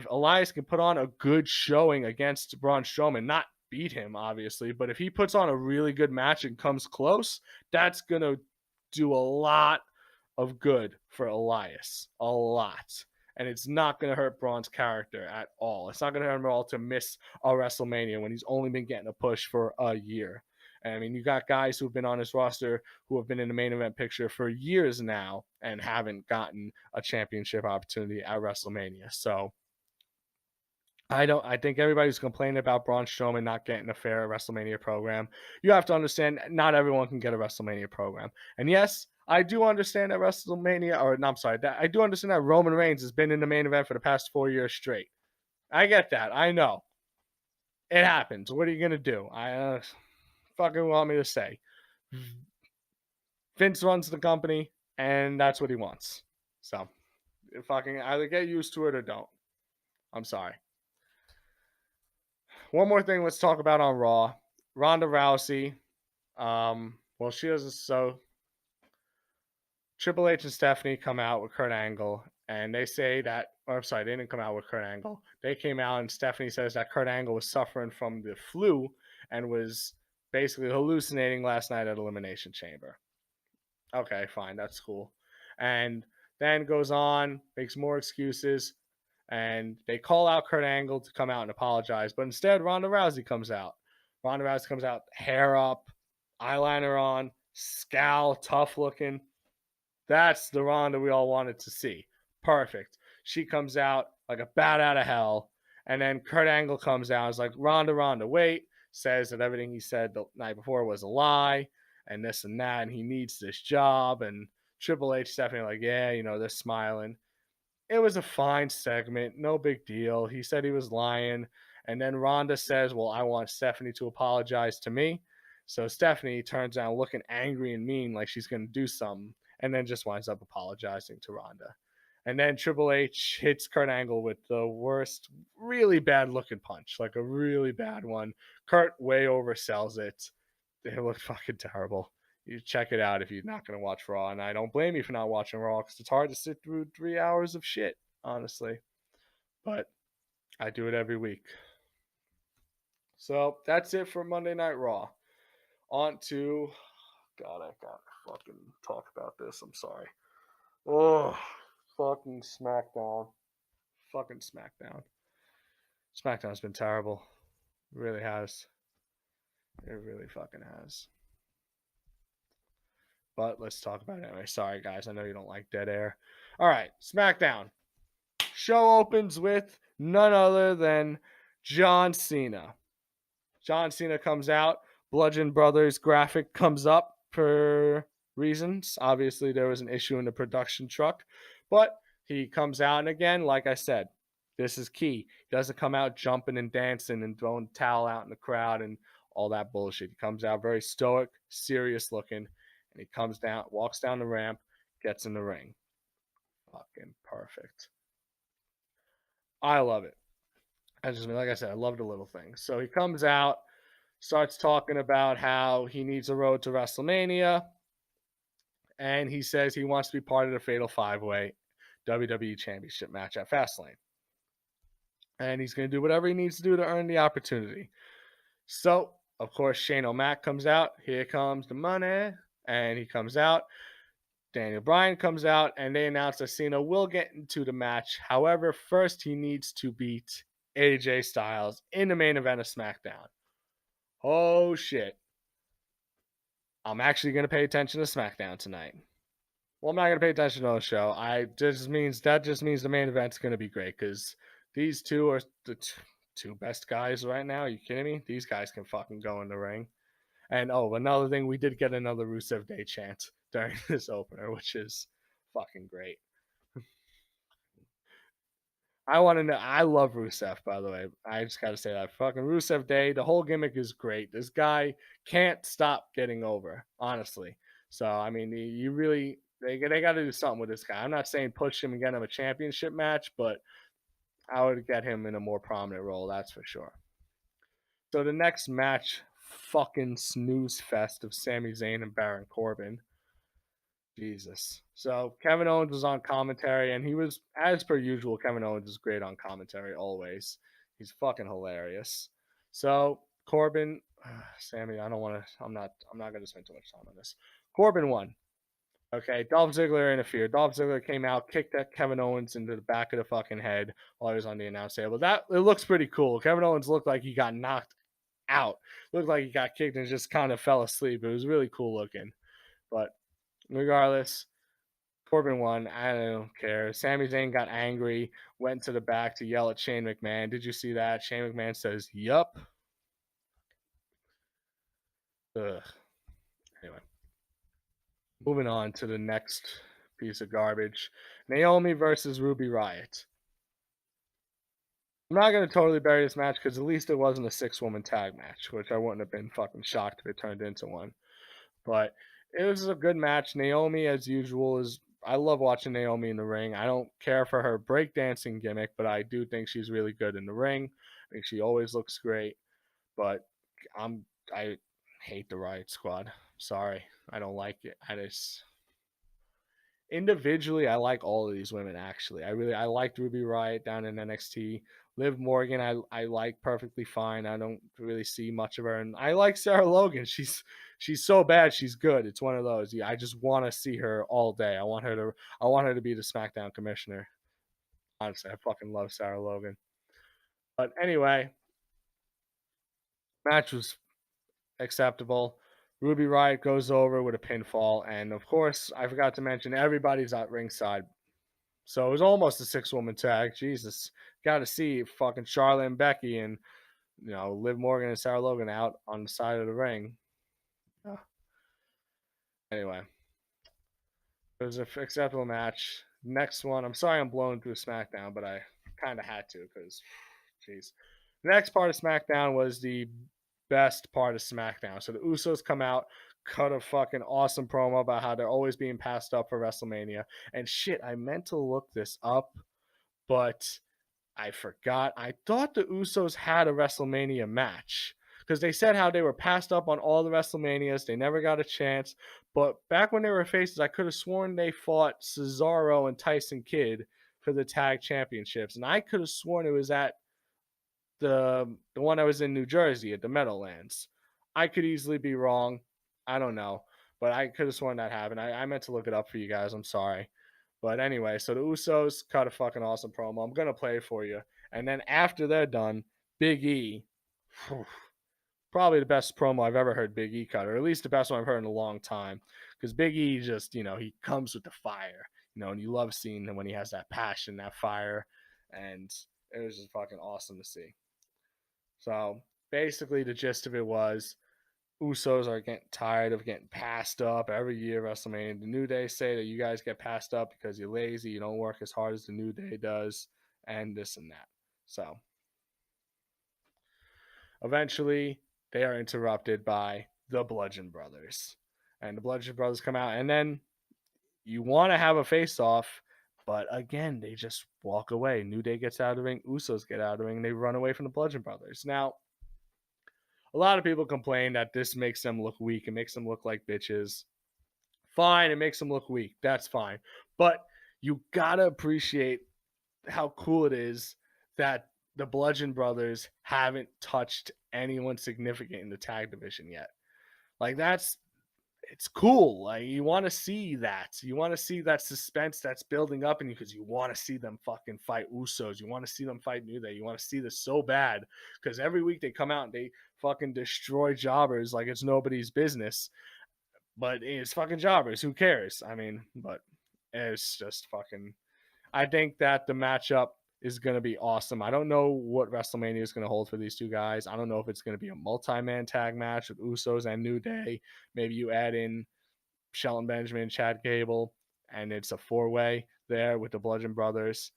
Elias can put on a good showing against Braun Strowman, not beat him, obviously, but if he puts on a really good match and comes close, that's going to do a lot of good for Elias. A lot. And it's not going to hurt Braun's character at all. It's not going to hurt him at all to miss a WrestleMania when he's only been getting a push for a year. And I mean, you got guys who've been on his roster who have been in the main event picture for years now and haven't gotten a championship opportunity at WrestleMania. So I think everybody's complaining about Braun Strowman not getting a fair WrestleMania program. You have to understand not everyone can get a WrestleMania program. And yes, I do understand that WrestleMania, or no, I'm sorry, that I do understand that Roman Reigns has been in the main event for the past 4 years straight. I get that. I know. It happens. What are you gonna do? I fucking want me to say. Vince runs the company, and that's what he wants. So, fucking either get used to it or don't. I'm sorry. One more thing let's talk about on Raw. Ronda Rousey. Well, she doesn't. So Triple H and Stephanie come out with Kurt Angle, and they say that, or I'm sorry, they didn't come out with Kurt Angle. They came out, and Stephanie says that Kurt Angle was suffering from the flu and was basically hallucinating last night at Elimination Chamber. Okay, fine, that's cool. And then goes on, makes more excuses, and they call out Kurt Angle to come out and apologize. But instead, Ronda Rousey comes out. Ronda Rousey comes out, hair up, eyeliner on, scowl, tough looking. That's the Ronda we all wanted to see. Perfect. She comes out like a bat out of hell. And then Kurt Angle comes out. Is like, Ronda, wait. Says that everything he said the night before was a lie and this and that. And he needs this job. And Triple H, Stephanie, like, yeah, they're smiling. It was a fine segment. No big deal. He said he was lying. And then Ronda says, well, I want Stephanie to apologize to me. So Stephanie turns out looking angry and mean like she's going to do something, and then just winds up apologizing to Ronda. And then Triple H hits Kurt Angle with the worst, really bad looking punch, like a really bad one. Kurt way oversells it. It looked fucking terrible. You check it out if you're not going to watch Raw. And I don't blame you for not watching Raw because it's hard to sit through 3 hours of shit, honestly. But I do it every week. So that's it for Monday Night Raw. On to, God, I gotta fucking talk about this. I'm sorry. Oh, fucking SmackDown. Fucking SmackDown. SmackDown's been terrible. It really has. It really fucking has. But let's talk about it anyway. Sorry, guys. I know you don't like dead air. All right, SmackDown. Show opens with none other than John Cena. John Cena comes out. Bludgeon Brothers graphic comes up for reasons. Obviously, there was an issue in the production truck. But he comes out, and again, like I said, this is key. He doesn't come out jumping and dancing and throwing the towel out in the crowd and all that bullshit. He comes out very stoic, serious looking, and he comes down, walks down the ramp, gets in the ring. Fucking perfect. I love it. Like I said, I love the little things. So he comes out, starts talking about how he needs a road to WrestleMania, and he says he wants to be part of the Fatal 5-Way WWE Championship match at Fastlane. And he's going to do whatever he needs to do to earn the opportunity. So, of course, Shane O'Mac comes out. Here comes the money. And he comes out. Daniel Bryan comes out, and they announce that Cena will get into the match. However, first he needs to beat AJ Styles in the main event of SmackDown. Oh, shit. I'm actually going to pay attention to SmackDown tonight. Well, I'm not going to pay attention to the show. That just means the main event's going to be great because these two are the two best guys right now. Are you kidding me? These guys can fucking go in the ring. And another thing, we did get another Rusev Day chant during this opener, which is fucking great. I want to know. I love Rusev, by the way. I just got to say that. Fucking Rusev Day, the whole gimmick is great. This guy can't stop getting over, honestly. So, I mean, you really, they got to do something with this guy. I'm not saying push him and get him a championship match, but I would get him in a more prominent role, that's for sure. So the next match, fucking snooze fest of Sami Zayn and Baron Corbin. Jesus. So Kevin Owens was on commentary, and he was, as per usual, Kevin Owens is great on commentary always. He's fucking hilarious. So Corbin, Sammy, I'm not going to spend too much time on this. Corbin won. Okay, Dolph Ziggler interfered. Dolph Ziggler came out, kicked that Kevin Owens into the back of the fucking head while he was on the announce table. It looks pretty cool. Kevin Owens looked like he got knocked out. Looked like he got kicked and just kind of fell asleep. It was really cool looking. But regardless, Corbin won. I don't care. Sami Zayn got angry, went to the back to yell at Shane McMahon. Did you see that? Shane McMahon says, "Yup." Ugh. Anyway, moving on to the next piece of garbage. Naomi versus Ruby Riott. I'm not going to totally bury this match because at least it wasn't a 6-woman tag match, which I wouldn't have been fucking shocked if it turned into one. But it was a good match. Naomi, as usual, is. I love watching Naomi in the ring. I don't care for her breakdancing gimmick, but I do think she's really good in the ring. I think she always looks great. But I hate the Riot Squad. Sorry, I don't like it. I just individually, I like all of these women. Actually, I liked Ruby Riott down in NXT. Liv Morgan, I like perfectly fine. I don't really see much of her, and I like Sarah Logan. She's so bad, she's good. It's one of those. Yeah, I just want to see her all day. I want her to be the SmackDown commissioner. Honestly, I fucking love Sarah Logan. But anyway, match was acceptable. Ruby Riott goes over with a pinfall, and of course, I forgot to mention everybody's at ringside. So it was almost a 6-woman tag. Jesus, got to see fucking Charlotte and Becky and Liv Morgan and Sarah Logan out on the side of the ring. Anyway, it was an acceptable match. Next one, I'm sorry I'm blowing through SmackDown, but I kind of had to because, jeez. The next part of SmackDown was the best part of SmackDown. So the Usos come out, cut a fucking awesome promo about how they're always being passed up for WrestleMania. And shit, I meant to look this up, but I forgot. I thought the Usos had a WrestleMania match because they said how they were passed up on all the WrestleManias. They never got a chance. But back when they were faces, I could have sworn they fought Cesaro and Tyson Kidd for the tag championships. And I could have sworn it was at the one that was in New Jersey at the Meadowlands. I could easily be wrong. I don't know. But I could have sworn that happened. I meant to look it up for you guys. I'm sorry. But anyway, so the Usos cut a fucking awesome promo. I'm going to play it for you. And then after they're done, Big E, probably the best promo I've ever heard Big E cut, or at least the best one I've heard in a long time. Because Big E just, he comes with the fire, and you love seeing him when he has that passion, that fire. And it was just fucking awesome to see. So basically, the gist of it was Usos are getting tired of getting passed up every year WrestleMania. The New Day say that you guys get passed up because you're lazy, you don't work as hard as the New Day does, and this and that. So eventually they are interrupted by the Bludgeon Brothers. And the Bludgeon Brothers come out, and then you want to have a face-off, but again, they just walk away. New Day gets out of the ring, Usos get out of the ring, and they run away from the Bludgeon Brothers. Now, a lot of people complain that this makes them look weak. It makes them look like bitches. Fine, it makes them look weak. That's fine. But you gotta appreciate how cool it is that the Bludgeon Brothers haven't touched anyone significant in the tag division yet. Like it's cool. Like you want to see that. You want to see that suspense that's building up in you because you want to see them fucking fight Usos. You want to see them fight New Day. You want to see this so bad because every week they come out and they fucking destroy jobbers like it's nobody's business. But it's fucking jobbers. Who cares? I mean, but it's just fucking. I think that the matchup is going to be awesome. I don't know what WrestleMania is going to hold for these two guys. I don't know if it's going to be a multi-man tag match with Usos and New Day. Maybe you add in Shelton Benjamin and Chad Gable, and it's a 4-way there with the Bludgeon Brothers.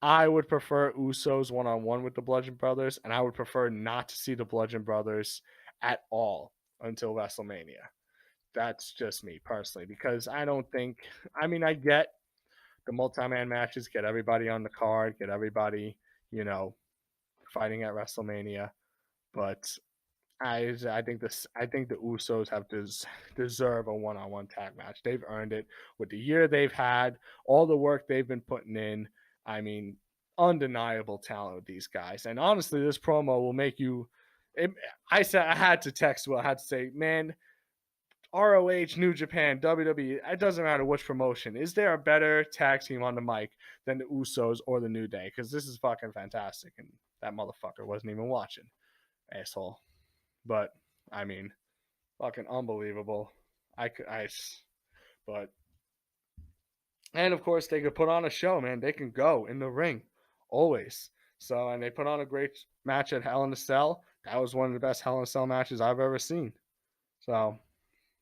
I would prefer Usos one-on-one with the Bludgeon Brothers, and I would prefer not to see the Bludgeon Brothers at all until WrestleMania. That's just me personally, because I don't think, I get the multi-man matches, get everybody on the card, get everybody, fighting at WrestleMania. But I think the Usos have deserve a one-on-one tag match. They've earned it with the year they've had, all the work they've been putting in. Undeniable talent with these guys. And honestly, this promo will make you. I had to text Will. I had to say, man, ROH, New Japan, WWE, it doesn't matter which promotion. Is there a better tag team on the mic than the Usos or the New Day? Because this is fucking fantastic. And that motherfucker wasn't even watching. Asshole. But I mean, fucking unbelievable. But and of course they could put on a show, man. They can go in the ring always. So and they put on a great match at Hell in a Cell. That was one of the best Hell in a Cell matches I've ever seen. So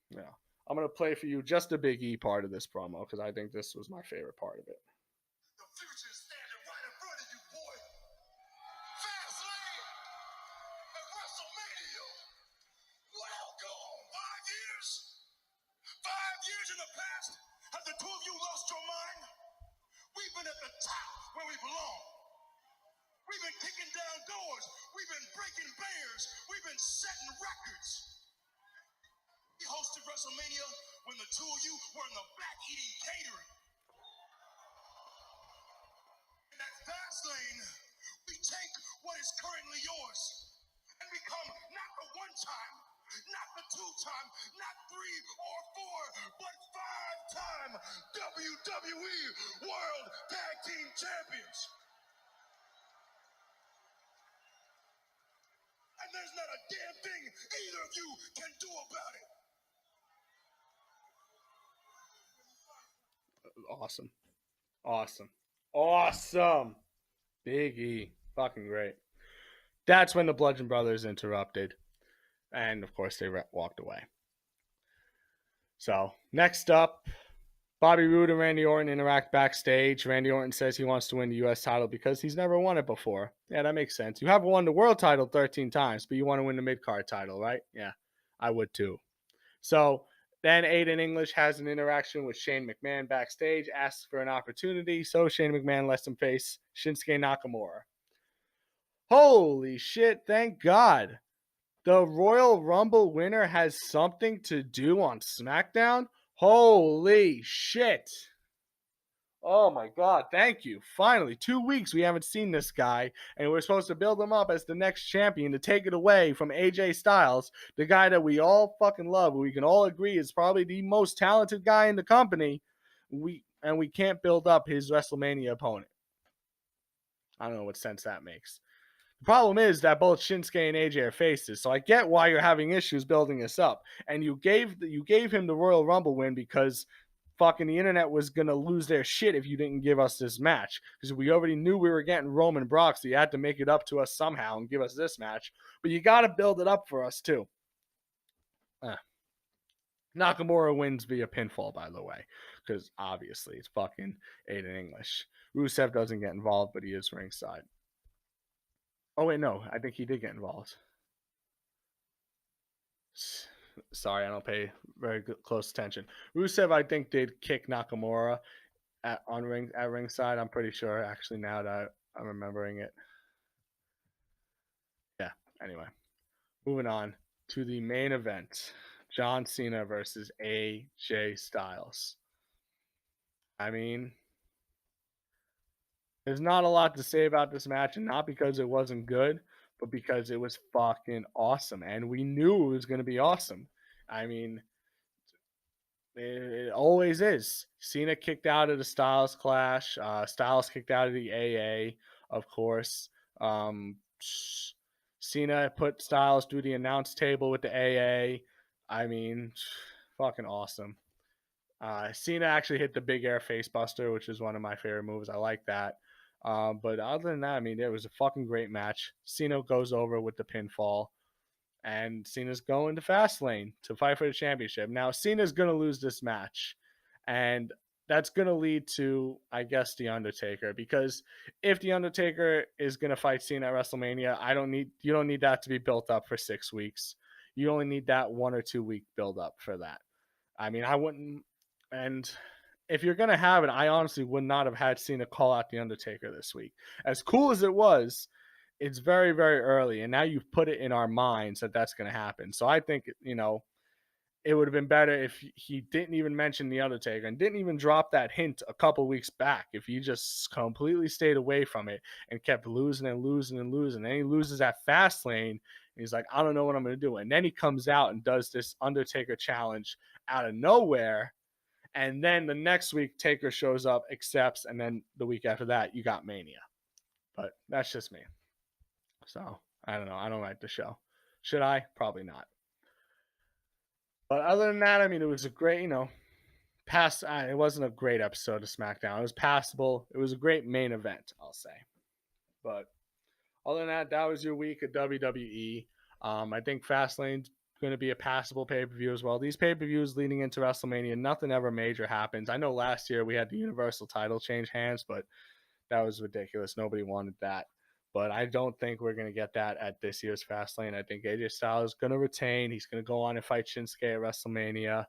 yeah, I'm gonna play for you just the Big E part of this promo because I think this was my favorite part of it. The future is standing right in front of you, boy. Fastlane at WrestleMania. Welcome. 5 years? 5 years in the past? Have the two of you lost your mind? We've been at the top where we belong. We've been kicking down doors. We've been breaking barriers. We've been setting records. We hosted WrestleMania when the two of you were in the back eating catering. In that fast lane, we take what is currently yours and become not the one time, not the two time, not 3 or 4, but 5-time WWE World Tag Team Champions. And there's not a damn thing either of you can do about it. Awesome. Awesome. Big E. Fucking great. That's when the Bludgeon Brothers interrupted. And of course, they walked away. So, next up, Bobby Roode and Randy Orton interact backstage. Randy Orton says he wants to win the U.S. title because he's never won it before. Yeah, that makes sense. You haven't won the world title 13 times, but you want to win the mid-card title, right? Yeah, I would too. So, then Aiden English has an interaction with Shane McMahon backstage, asks for an opportunity, so Shane McMahon lets him face Shinsuke Nakamura. Holy shit, thank God. The Royal Rumble winner has something to do on SmackDown? Holy shit. Oh my God, thank you. Finally, 2 weeks we haven't seen this guy, and we're supposed to build him up as the next champion to take it away from AJ Styles, the guy that we all fucking love, we can all agree is probably the most talented guy in the company. We can't build up his WrestleMania opponent. I don't know what sense that makes. The problem is that both Shinsuke and AJ are faces, so I get why you're having issues building this up. And you gave him the Royal Rumble win because fucking the internet was gonna lose their shit if you didn't give us this match. Because we already knew we were getting Roman Brock, so you had to make it up to us somehow and give us this match. But you gotta build it up for us too. Nakamura wins via pinfall, by the way, because obviously it's fucking Aiden English. Rusev doesn't get involved, but he is ringside. Oh wait, no, I think he did get involved. Sorry, I don't pay very close attention. Rusev, I think, did kick Nakamura at ringside. I'm pretty sure, actually, now that I'm remembering it. Yeah. Anyway, moving on to the main event: John Cena versus AJ Styles. I mean, there's not a lot to say about this match, and not because it wasn't good, but because it was fucking awesome, and we knew it was going to be awesome. I mean, it always is. Cena kicked out of the Styles Clash. Styles kicked out of the AA, of course. Cena put Styles through the announce table with the AA. I mean, fucking awesome. Cena actually hit the big air face buster, which is one of my favorite moves. I like that. But other than that, I mean, it was a fucking great match. Cena goes over with the pinfall, and Cena's going to Fastlane to fight for the championship. Now, Cena's going to lose this match, and that's going to lead to, I guess, The Undertaker, because if The Undertaker is going to fight Cena at WrestleMania, you don't need that to be built up for 6 weeks. You only need that 1 or 2 week build up for that. I mean, I wouldn't, and if you're going to have it, I honestly would not have had Cena call out The Undertaker this week. As cool as it was, it's very, very early, and now you've put it in our minds that that's going to happen. So I think, it would have been better if he didn't even mention The Undertaker and didn't even drop that hint a couple weeks back. If he just completely stayed away from it and kept losing and losing and losing. And he loses at Fastlane, and he's like, I don't know what I'm going to do. And then he comes out and does this Undertaker challenge out of nowhere. And then the next week, Taker shows up, accepts, and then the week after that, you got Mania. But that's just me. So, I don't know. I don't like the show. Should I? Probably not. But other than that, I mean, it was a great, it wasn't a great episode of SmackDown. It was passable. It was a great main event, I'll say. But other than that, that was your week of WWE. I think Fastlane's going to be a passable pay per view as well. These pay per views leading into WrestleMania, nothing ever major happens. I know last year we had the Universal title change hands, but that was ridiculous. Nobody wanted that. But I don't think we're going to get that at this year's Fastlane. I think AJ Styles is going to retain. He's going to go on and fight Shinsuke at WrestleMania.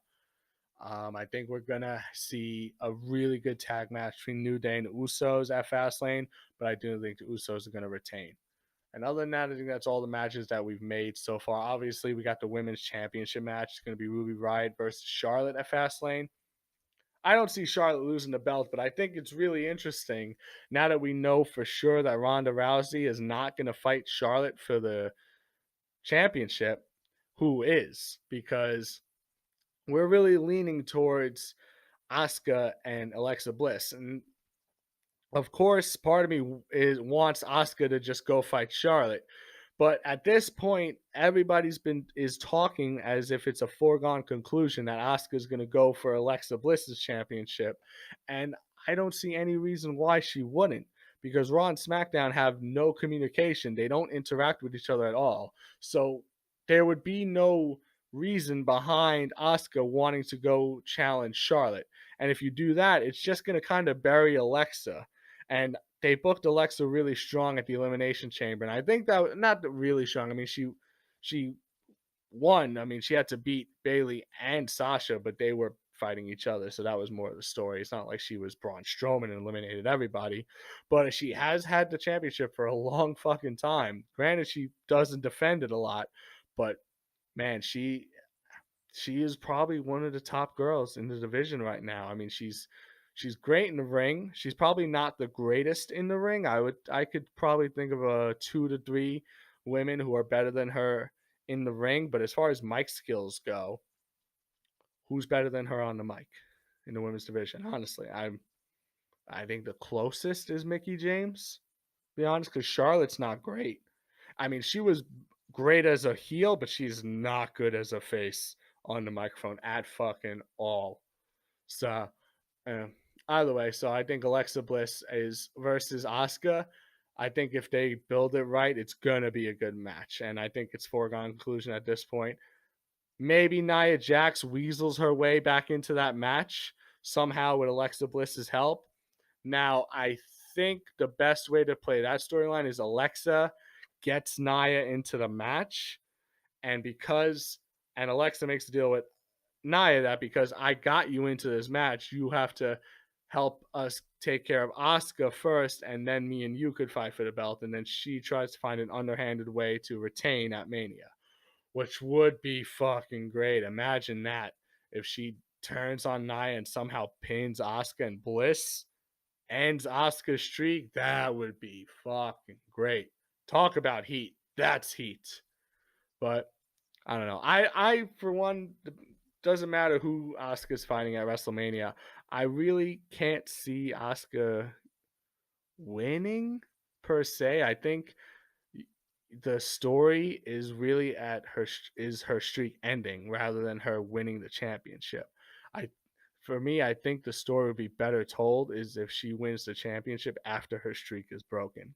I think we're going to see a really good tag match between New Day and Usos at Fastlane, but I do think the Usos are going to retain. And other than that, I think that's all the matches that we've made so far. Obviously, we got the Women's Championship match. It's going to be Ruby Riott versus Charlotte at Fastlane. I don't see Charlotte losing the belt, but I think it's really interesting now that we know for sure that Ronda Rousey is not going to fight Charlotte for the championship. Who is? Because we're really leaning towards Asuka and Alexa Bliss. And of course, part of me wants Asuka to just go fight Charlotte. But at this point, everybody's is talking as if it's a foregone conclusion that Asuka is going to go for Alexa Bliss's championship, and I don't see any reason why she wouldn't. Because Raw and SmackDown have no communication; they don't interact with each other at all. So there would be no reason behind Asuka wanting to go challenge Charlotte. And if you do that, it's just going to kind of bury Alexa. And they booked Alexa really strong at the Elimination Chamber, and I think that not really strong. I mean, she won. I mean, she had to beat Bayley and Sasha, but they were fighting each other, so that was more of the story. It's not like she was Braun Strowman and eliminated everybody, but she has had the championship for a long fucking time. Granted, she doesn't defend it a lot, but man, she is probably one of the top girls in the division right now. I mean, she's great in the ring. She's probably not the greatest in the ring. I could probably think of a 2 to 3 women who are better than her in the ring, but as far as mic skills go, who's better than her on the mic in the women's division? Honestly, I think the closest is Mickie James. To be honest, because Charlotte's not great. I mean, she was great as a heel, but she's not good as a face on the microphone at fucking all. So, uh, either way, so I think Alexa Bliss is versus Asuka. I think if they build it right, it's gonna be a good match, and I think it's foregone conclusion at this point. Maybe Nia Jax weasels her way back into that match somehow with Alexa Bliss's help. Now, I think the best way to play that storyline is Alexa gets Nia into the match, and Alexa makes the deal with Nia that because I got you into this match, you have to help us take care of Asuka first, and then me and you could fight for the belt. And then she tries to find an underhanded way to retain at Mania, which would be fucking great. Imagine that if she turns on Nia and somehow pins Asuka and Bliss ends Asuka's streak. That would be fucking great. Talk about heat. That's heat. But I don't know. I for one, doesn't matter who Asuka's fighting at WrestleMania. I really can't see Asuka winning per se. I think the story is really at her streak ending rather than her winning the championship. I For me, I think the story would be better told is if she wins the championship after her streak is broken.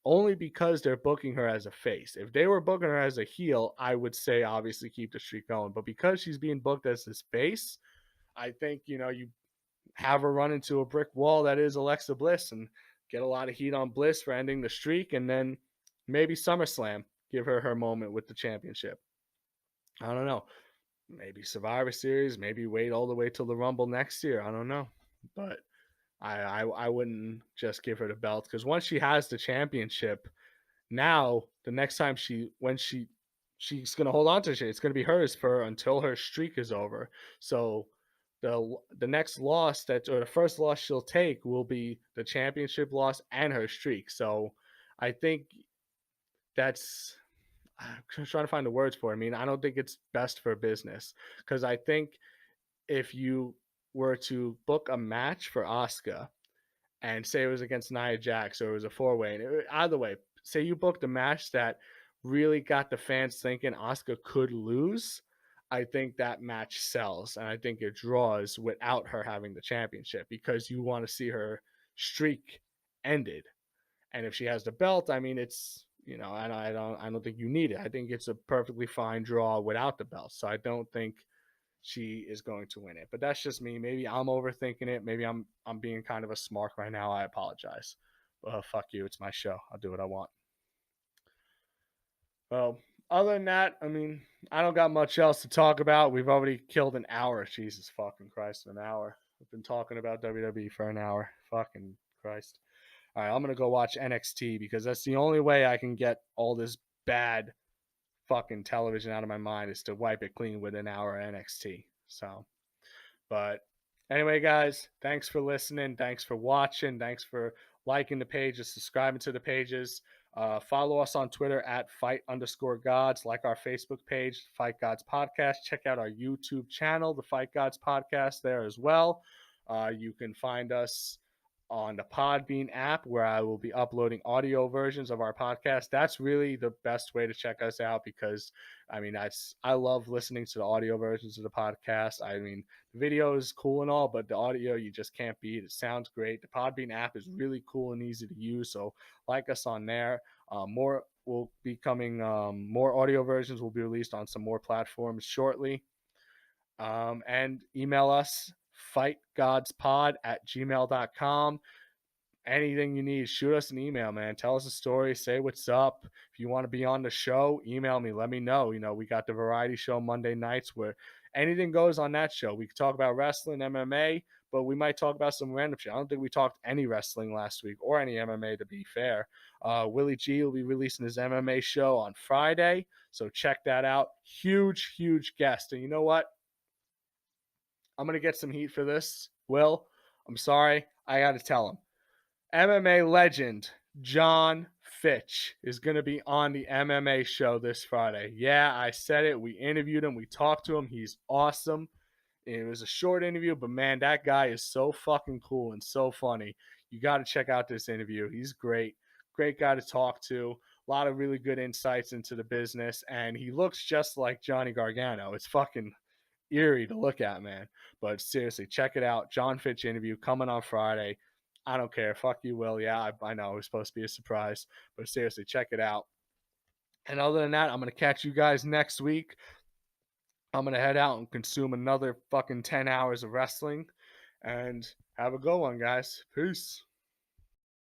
Only because they're booking her as a face. If they were booking her as a heel, I would say obviously keep the streak going. But because she's being booked as this face, I think you have her run into a brick wall that is Alexa Bliss and get a lot of heat on Bliss for ending the streak, and then maybe SummerSlam give her moment with the championship. I don't know. Maybe Survivor Series. Maybe wait all the way till the Rumble next year. I don't know, but I wouldn't just give her the belt because once she has the championship, now the next time she's gonna hold on to it, it's gonna be hers for until her streak is over. So the next loss or the first loss she'll take will be the championship loss and her streak. So I think that's I'm trying to find the words for it. I mean, I don't think it's best for business because I think if you were to book a match for Asuka and say it was against Nia Jax or it was a 4-way, and either way, say you booked a match that really got the fans thinking Asuka could lose, I think that match sells, and I think it draws without her having the championship because you want to see her streak ended. And if she has the belt, I mean, it's I don't think you need it. I think it's a perfectly fine draw without the belt. So I don't think she is going to win it. But that's just me. Maybe I'm overthinking it. Maybe I'm being kind of a smark right now. I apologize. Fuck you. It's my show. I'll do what I want. Well, other than that, I mean, I don't got much else to talk about. We've already killed an hour. Jesus fucking Christ, an hour. We've been talking about WWE for an hour. Fucking Christ. All right, I'm going to go watch NXT because that's the only way I can get all this bad fucking television out of my mind is to wipe it clean with an hour of NXT. So, but anyway, guys, thanks for listening. Thanks for watching. Thanks for liking the pages, subscribing to the pages. Follow us on Twitter at fight_gods. Like our Facebook page, Fight Gods Podcast. Check out our YouTube channel, the Fight Gods Podcast, there as well. You can find us on the Podbean app where I will be uploading audio versions of our podcast. That's really the best way to check us out because I mean I love listening to the audio versions of the podcast. I mean the video is cool and all, but the audio you just can't beat. It sounds great. The Podbean app is really cool and easy to use, so like us on there. More will be coming. More audio versions will be released on some more platforms shortly. And email us fightgodspod@gmail.com. Anything you need, shoot us an email, man. Tell us a story, say what's up. If you want to be on the show, email me, let me know. We got the variety show Monday nights where anything goes on that show. We can talk about wrestling, MMA, but we might talk about some random shit. I don't think we talked any wrestling last week or any MMA, to be fair. Willie G will be releasing his MMA show on Friday, so check that out. Huge guest. And you know what? I'm going to get some heat for this. Will, I'm sorry. I got to tell him. MMA legend John Fitch is going to be on the MMA show this Friday. Yeah, I said it. We interviewed him. We talked to him. He's awesome. It was a short interview, but man, that guy is so fucking cool and so funny. You got to check out this interview. He's great. Great guy to talk to. A lot of really good insights into the business. And he looks just like Johnny Gargano. It's fucking eerie to look at, man. But seriously, check it out. John Fitch interview coming on Friday. I don't care. Fuck you, Will. Yeah, I know it was supposed to be a surprise, but seriously, check it out. And other than that, I'm going to catch you guys next week. I'm going to head out and consume another fucking 10 hours of wrestling and have a good one, guys. Peace.